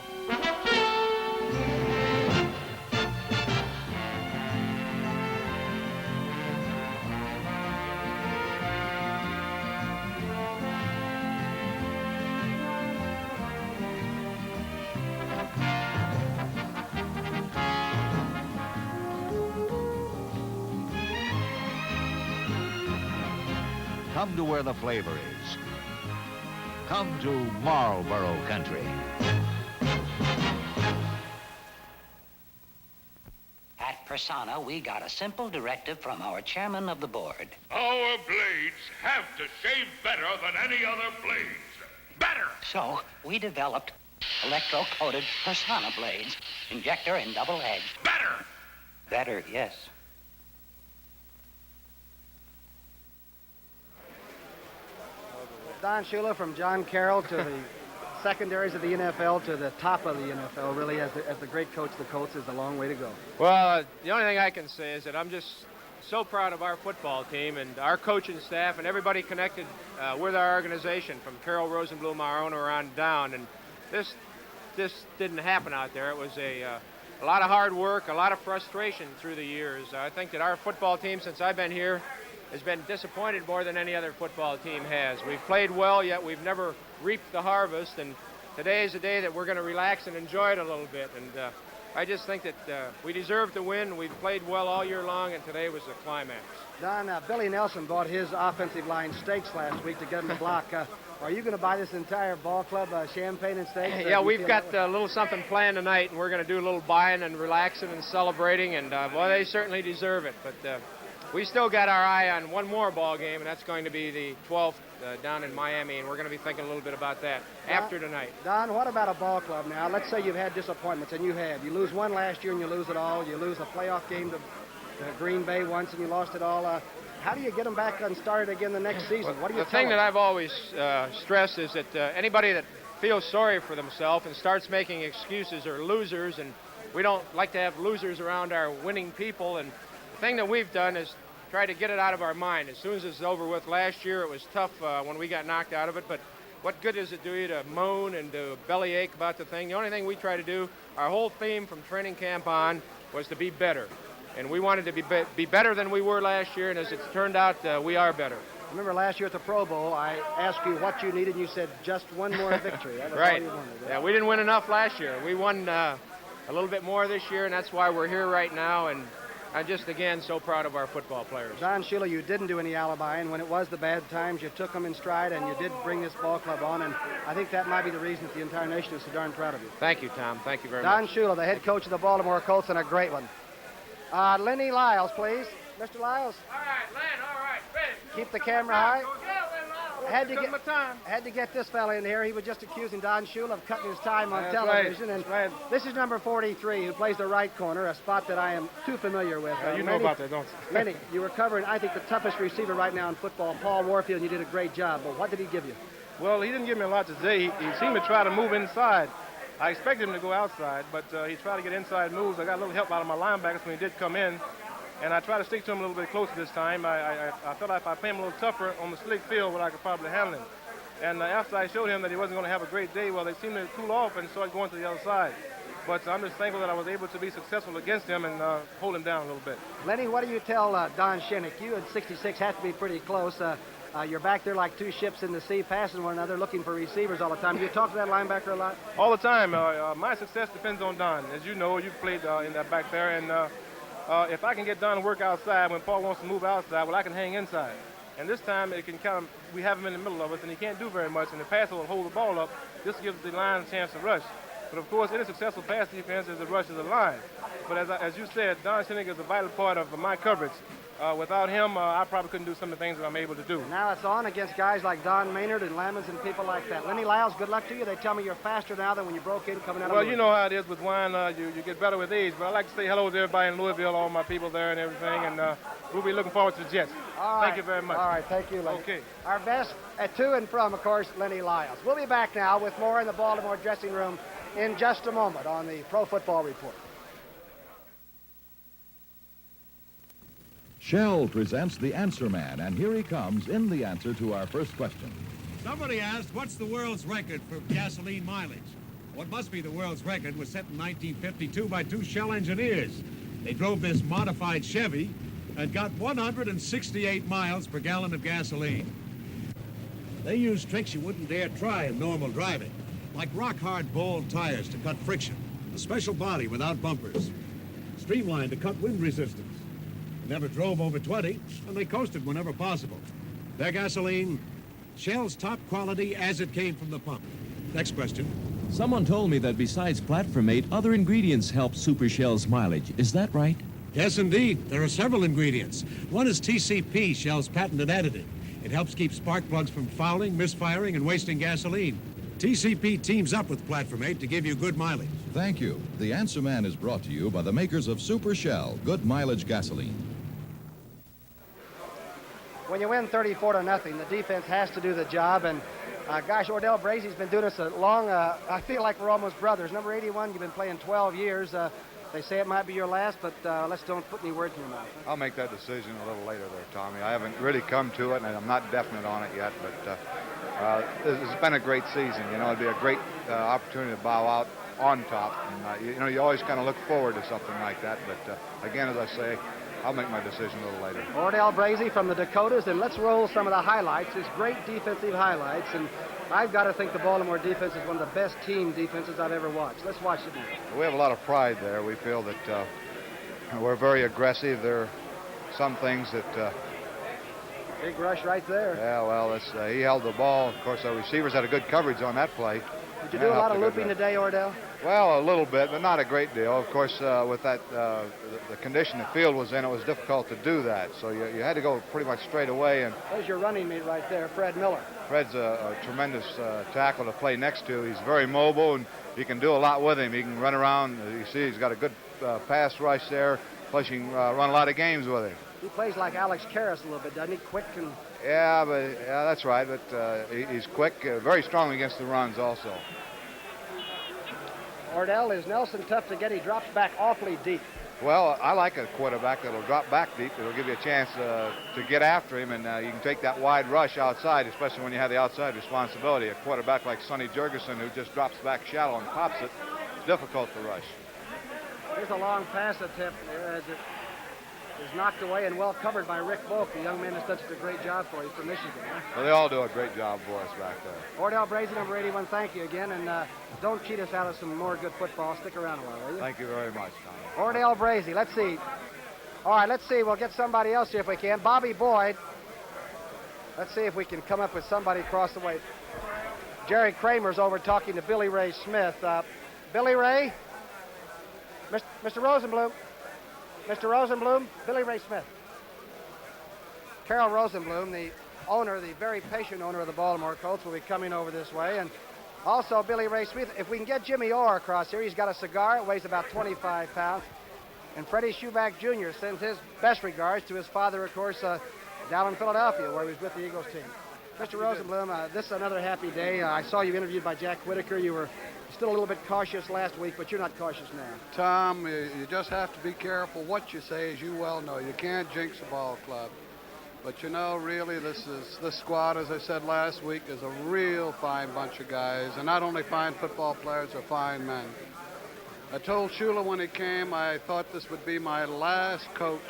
Speaker 3: Come to where the flavor is. Come to Marlboro country.
Speaker 6: At Persona, we got a simple directive from our chairman of the board.
Speaker 7: Our blades have to shave better than any other blades. Better!
Speaker 6: So we developed electro-coated Persona blades, injector and double edge.
Speaker 7: Better!
Speaker 6: Better, yes.
Speaker 15: Don Shula, from John Carroll to the secondaries of the NFL to the top of the NFL, really, as the great coach of the Colts, is a long way to go.
Speaker 8: Well, the only thing I can say is that I'm just so proud of our football team and our coaching staff and everybody connected with our organization, from Carol Rosenblum, our owner, on down. And this didn't happen out there. It was a lot of hard work, a lot of frustration through the years. I think that our football team, since I've been here, has been disappointed more than any other football team has. We've played well, yet we've never reaped the harvest, and today is a day that we're going to relax and enjoy it a little bit. And I just think that we deserve to win. We've played well all year long, and today was the climax.
Speaker 15: Don, Billy Nelson bought his offensive line steaks last week to get him to block. Are you going to buy this entire ball club champagne and steaks?
Speaker 8: Yeah, we've got a little something planned tonight, and we're going to do a little buying and relaxing and celebrating, and well, they certainly deserve it. But we still got our eye on one more ball game, and that's going to be the 12th down in Miami, and we're going to be thinking a little bit about that after tonight.
Speaker 15: Don, what about a ball club now? Let's say you've had disappointments, and you have. You lose one last year, and you lose it all. You lose a playoff game to Green Bay once, and you lost it all. How do you get them back and start again the next season? What do you
Speaker 8: The thing that I've always stressed is that anybody that feels sorry for themselves and starts making excuses are losers, and we don't like to have losers around our winning people. And the thing that we've done is try to get it out of our mind. As soon as it's over with, last year it was tough when we got knocked out of it, but what good does it do you to moan and to bellyache about the thing? The only thing we try to do, our whole theme from training camp on, was to be better. And we wanted to be better than we were last year, and as it's turned out, we are better.
Speaker 15: Remember last year at the Pro Bowl, I asked you what you needed, and you said just one more victory. That was
Speaker 8: right.
Speaker 15: all you wanted.
Speaker 8: Yeah, we didn't win enough last year. We won a little bit more this year, and that's why we're here right now. And I'm just, again, so proud of our football players.
Speaker 15: Don Shula, you didn't do any alibiing. When it was the bad times, you took them in stride, and you did bring this ball club on, and I think that might be the reason that the entire nation is so darn proud of you.
Speaker 8: Thank you, Tom. Thank you very
Speaker 15: Don
Speaker 8: much.
Speaker 15: Shula, the head coach of the Baltimore Colts, and a great one. Lenny Lyles, please. Mr. Lyles.
Speaker 21: All right, Len, all right. Ready.
Speaker 15: Keep the camera high. Had to,
Speaker 21: Took my time.
Speaker 15: had to get this fella in here. He was just accusing Don Shula of cutting his time on
Speaker 21: That's
Speaker 15: television.
Speaker 21: right.
Speaker 15: And
Speaker 21: That's
Speaker 15: this is number 43, who plays the right corner, a spot that I am too familiar with.
Speaker 21: You know about that, don't you?
Speaker 15: Lenny, you were covering, I think, the toughest receiver right now in football, Paul Warfield, and you did a great job. But what did he give you?
Speaker 25: Well, he didn't give me a lot today. He seemed to try to move inside. I expected him to go outside, but he tried to get inside moves. I got a little help out of my linebackers when he did come in, and I tried to stick to him a little bit closer this time. I felt like if I played him a little tougher on the slick field, I could probably handle him. And after I showed him that he wasn't going to have a great day, well, they seemed to cool off and started going to the other side. But I'm just thankful that I was able to be successful against him and hold him down a little bit.
Speaker 15: Lenny, what do you tell Don Shinnick? You and 66 have to be pretty close. You're back there like two ships in the sea, passing one another, looking for receivers all the time. Do you talk to that linebacker a lot?
Speaker 25: All the time. My success depends on Don. As you know, you've played in that back there. And if I can get Don to work outside when Paul wants to move outside, well, I can hang inside. And this time, it can kind of, we have him in the middle of us, and he can't do very much. And the passer will hold the ball up. This gives the line a chance to rush. But, of course, any successful pass defense is the rush of the line. But as you said, Don Shinnick is a vital part of my coverage. Without him, I probably couldn't do some of the things that I'm able to do.
Speaker 15: Now it's on against guys like Don Maynard and Lamons and people like that. Lenny Lyles, good luck to you. They tell me you're faster now than when you broke in coming out of
Speaker 25: Well, you know how it is with wine. You get better with age. But I'd like to say hello to everybody in Louisville, all my people there and everything. And we'll be looking forward to the Jets.
Speaker 15: All right.
Speaker 25: Thank you very much.
Speaker 15: All right, thank you, Lenny.
Speaker 25: Okay.
Speaker 15: Our best at to and from, of course, Lenny Lyles. We'll be back now with more in the Baltimore dressing room in just a moment on the Pro Football Report.
Speaker 5: Shell presents The Answer Man, and here he comes in the answer to our first question.
Speaker 9: Somebody asked, what's the world's record for gasoline mileage? What must be the world's record was set in 1952 by two Shell engineers. They drove this modified Chevy and got 168 miles per gallon of gasoline. They used tricks you wouldn't dare try in normal driving, like rock-hard ball tires to cut friction, a special body without bumpers, streamlined to cut wind resistance. They never drove over 20, and they coasted whenever possible. Their gasoline, Shell's top quality as it came from the pump. Next question.
Speaker 10: Someone told me that besides platformate, other ingredients help Super Shell's mileage. Is that right?
Speaker 9: Yes, indeed. There are several ingredients. One is TCP, Shell's patented additive. It helps keep spark plugs from fouling, misfiring, and wasting gasoline. TCP teams up with platformate to give you good mileage.
Speaker 5: Thank you. The Answer Man is brought to you by the makers of Super Shell, good mileage gasoline.
Speaker 15: When you win 34-0, the defense has to do the job. And gosh, Ordell Brazy's been doing this a long. I feel like we're almost brothers. Number 81, you've been playing 12 years. They say it might be your last, but let's don't put any words in your mouth.
Speaker 12: I'll make that decision a little later there, Tommy. I haven't really come to it, and I'm not definite on it yet, but it's been a great season. You know, it'd be a great opportunity to bow out on top. And, you know, you always kind of look forward to something like that, but again, as I say, I'll make my decision a little later.
Speaker 15: Ordell Brazy from the Dakotas, and let's roll some of the highlights, his great defensive highlights. And I've got to think the Baltimore defense is one of the best team defenses I've ever watched. Let's watch it now.
Speaker 12: We have a lot of pride there. We feel that we're very aggressive. There are some things that...
Speaker 15: Big rush right there.
Speaker 12: Yeah, well, he held the ball. Of course, our receivers had a good coverage on that play.
Speaker 15: Did you do a lot of looping today, Ordell?
Speaker 12: Well, a little bit, but not a great deal. Of course, with that, the condition the field was in, it was difficult to do that. So you had to go pretty much straight away. And
Speaker 15: there's your running mate right there, Fred Miller.
Speaker 12: Fred's a tremendous tackle to play next to. He's very mobile, and you can do a lot with him. He can run around. You see, he's got a good pass rush there. Plus, you can run a lot of games with him.
Speaker 15: He plays like Alex Karras a little bit, doesn't he? Quick and...
Speaker 12: Yeah, that's right. But he's quick, very strong against the runs also.
Speaker 15: Ordell, is Nelson tough to get? He drops back awfully deep.
Speaker 12: Well, I like a quarterback that'll drop back deep. It'll give you a chance to get after him, and you can take that wide rush outside, especially when you have the outside responsibility. A quarterback like Sonny Jurgensen, who just drops back shallow and pops it, it's difficult to rush.
Speaker 15: Here's a long pass attempt there as it is knocked away and well covered by Rick Volk, the young man that's done such a great job for you from Michigan. Huh?
Speaker 12: Well, they all do a great job for us back there.
Speaker 15: Ordell Brazy, number 81, thank you again, and don't cheat us out of some more good football. Stick around a while, will you?
Speaker 12: Thank you very much, Tom.
Speaker 15: Ordell Brazy, let's see. All right, let's see. We'll get somebody else here if we can. Bobby Boyd. Let's see if we can come up with somebody across the way. Jerry Kramer's over talking to Billy Ray Smith. Billy Ray? Mr. Rosenblum. Mr. Rosenblum, Billy Ray Smith. Carol Rosenblum, the owner, the very patient owner of the Baltimore Colts, will be coming over this way. And also Billy Ray Smith. If we can get Jimmy Orr across here, he's got a cigar. It weighs about 25 pounds. And Freddie Schuback Jr. sends his best regards to his father, of course, down in Philadelphia, where he was with the Eagles team. Mr. Rosenblum, this is another happy day. I saw you interviewed by Jack Whitaker. You were still a little bit cautious last week, but you're not cautious now.
Speaker 13: Tom, you just have to be careful what you say, as you well know. You can't jinx a ball club. But you know, really, this squad, as I said last week, is a real fine bunch of guys. And not only fine football players, they're fine men. I told Shula when he came, I thought this would be my last coach.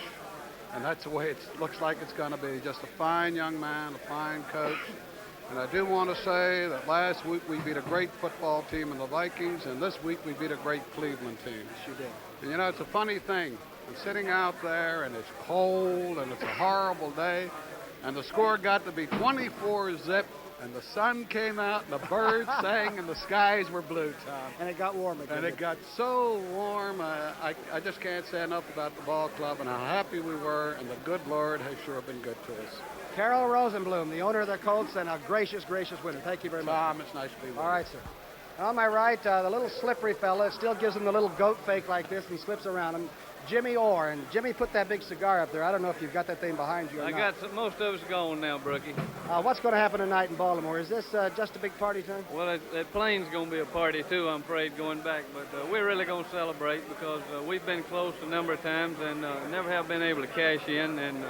Speaker 13: And that's the way it looks like it's going to be. Just a fine young man, a fine coach. And I do want to say that last week we beat a great football team in the Vikings, and this week we beat a great Cleveland team.
Speaker 15: Yes, you did.
Speaker 13: And you know, it's a funny thing. I'm sitting out there, and it's cold, and it's a horrible day, and the score got to be 24-zip, And the sun came out, and the birds sang, and the skies were blue, Tom.
Speaker 15: And it got warm again.
Speaker 13: And it got so warm. I just can't say enough about the ball club and how happy we were, and the good Lord has sure been good to us.
Speaker 15: Carol Rosenblum, the owner of the Colts, and a gracious, gracious winner. Thank you very much.
Speaker 13: Tom, it's nice to be with you.
Speaker 15: All right, sir. On my right, the little slippery fella still gives him the little goat fake like this and slips around him. Jimmy Orr. And Jimmy, put that big cigar up there. I don't know if you've got that thing behind you or not.
Speaker 2: I got most of us gone now, Brookie.
Speaker 15: What's going to happen tonight in Baltimore? Is this just a big party time?
Speaker 2: Well, that plane's going to be a party, too, I'm afraid, going back. But we're really going to celebrate because we've been close a number of times and never have been able to cash in. And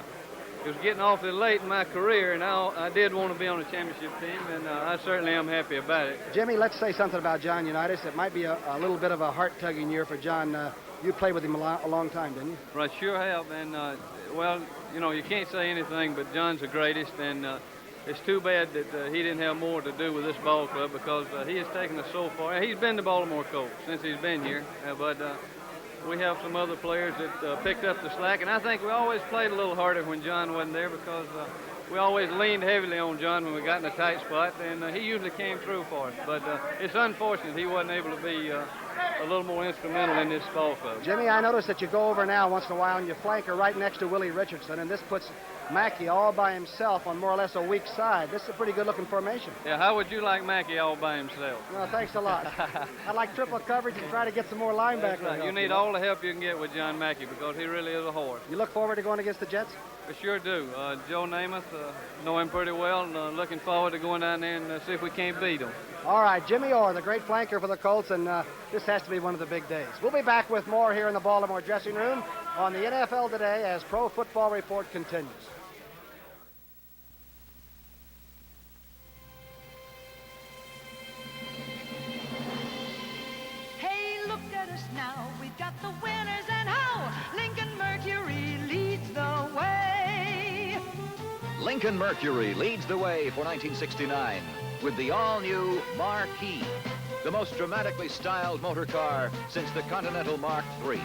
Speaker 2: it was getting awfully late in my career, and I did want to be on a championship team, and I certainly am happy about it.
Speaker 15: Jimmy, let's say something about John Unitas. It might be a little bit of a heart-tugging year for John. You played with him a long time, didn't you?
Speaker 2: Right, sure have. And, well, you know, you can't say anything, but John's the greatest, and it's too bad that he didn't have more to do with this ball club because he has taken us so far. He's been the Baltimore Colts since he's been here, but we have some other players that picked up the slack, and I think we always played a little harder when John wasn't there because we always leaned heavily on John when we got in a tight spot, and he usually came through for us. But it's unfortunate he wasn't able to be a little more instrumental in this ball club.
Speaker 15: Jimmy, I notice that you go over now once in a while and you flanker right next to Willie Richardson, and this puts Mackey all by himself on more or less a weak side. This is a pretty good-looking formation.
Speaker 2: Yeah, how would you like Mackey all by himself?
Speaker 15: Well, thanks a lot. I'd like triple coverage and try to get some more linebackers.
Speaker 2: Right. You need all the help you can get with John Mackey because he really is a horse.
Speaker 15: You look forward to going against the Jets?
Speaker 2: We sure do. Joe Namath, know him pretty well, and looking forward to going down there and see if we can't beat him.
Speaker 15: All right, Jimmy Orr, the great flanker for the Colts, and this has to be one of the big days. We'll be back with more here in the Baltimore dressing room on the NFL Today as Pro Football Report continues.
Speaker 19: Hey, look at us now. We've got the winners and how Lincoln Mercury leads the way.
Speaker 3: Lincoln Mercury leads the way for 1969 with the all-new Marquis, the most dramatically styled motor car since the Continental Mark III.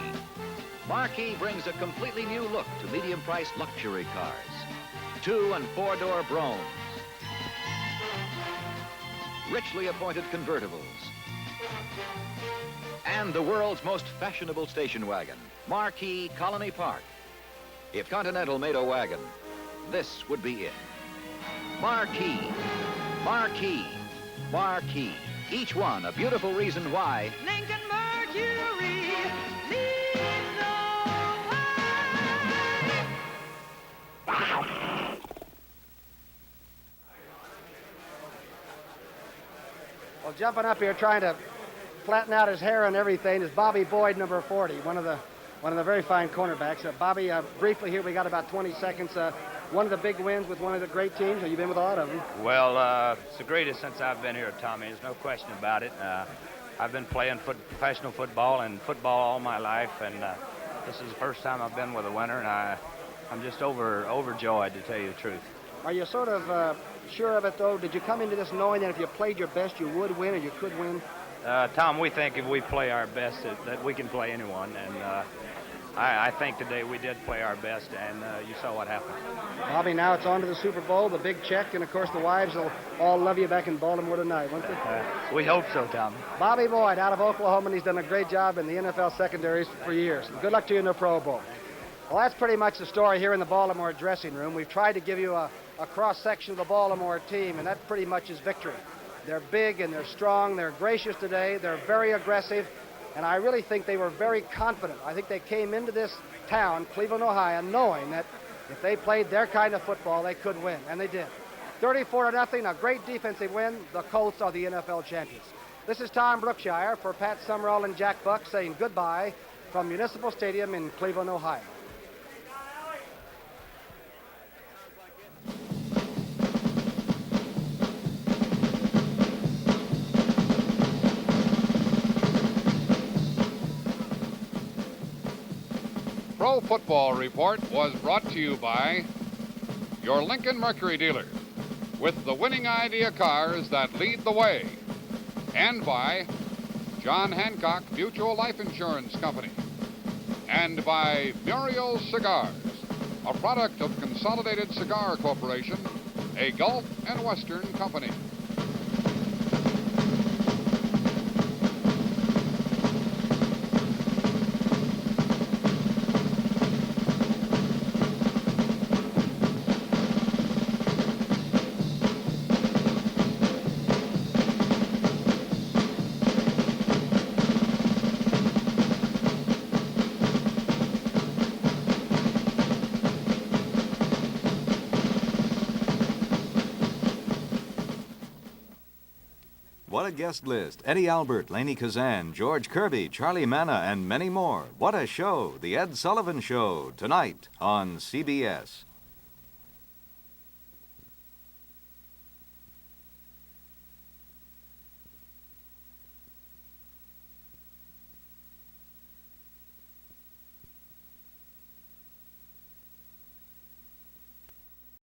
Speaker 3: Marquis brings a completely new look to medium-priced luxury cars. 2- and 4-door Bromes, richly appointed convertibles, and the world's most fashionable station wagon, Marquis Colony Park. If Continental made a wagon, this would be it. Marquis, Marquis, Marquis. Each one a beautiful reason why
Speaker 19: Lincoln Mercury leads the way.
Speaker 15: Well, jumping up here trying to flatten out his hair and everything is Bobby Boyd, number 40, one of the very fine cornerbacks. Bobby, briefly here, we got about 20 seconds. One of the big wins with one of the great teams. You've been with a lot of them.
Speaker 14: Well, it's the greatest since I've been here, Tommy. There's no question about it. I've been playing professional football and football all my life, and this is the first time I've been with a winner, and I'm just overjoyed, to tell you the truth.
Speaker 15: Are you sort of sure of it, though? Did you come into this knowing that if you played your best, you would win or you could win?
Speaker 14: Tom, we think if we play our best that we can play anyone, and I think today we did play our best, and you saw what happened.
Speaker 15: Bobby, now it's on to the Super Bowl, the big check, and of course the wives will all love you back in Baltimore tonight, won't they?
Speaker 14: We hope so, Tom.
Speaker 15: Bobby Boyd out of Oklahoma, and he's done a great job in the NFL secondaries for years. Good luck to you in the Pro Bowl. Well, that's pretty much the story here in the Baltimore dressing room. We've tried to give you a cross-section of the Baltimore team, and that pretty much is victory. They're big and they're strong. They're gracious today. They're very aggressive. And I really think they were very confident. I think they came into this town, Cleveland, Ohio, knowing that if they played their kind of football, they could win. And they did. 34-0, a great defensive win. The Colts are the NFL champions. This is Tom Brookshire for Pat Summerall and Jack Buck saying goodbye from Municipal Stadium in Cleveland, Ohio.
Speaker 16: Pro Football Report was brought to you by your Lincoln Mercury dealer with the winning idea cars that lead the way, and by John Hancock Mutual Life Insurance Company, and by Muriel Cigars, a product of Consolidated Cigar Corporation, a Gulf and Western company.
Speaker 4: What a guest list. Eddie Albert, Laney Kazan, George Kirby, Charlie Manna, and many more. What a show. The Ed Sullivan Show, tonight on CBS.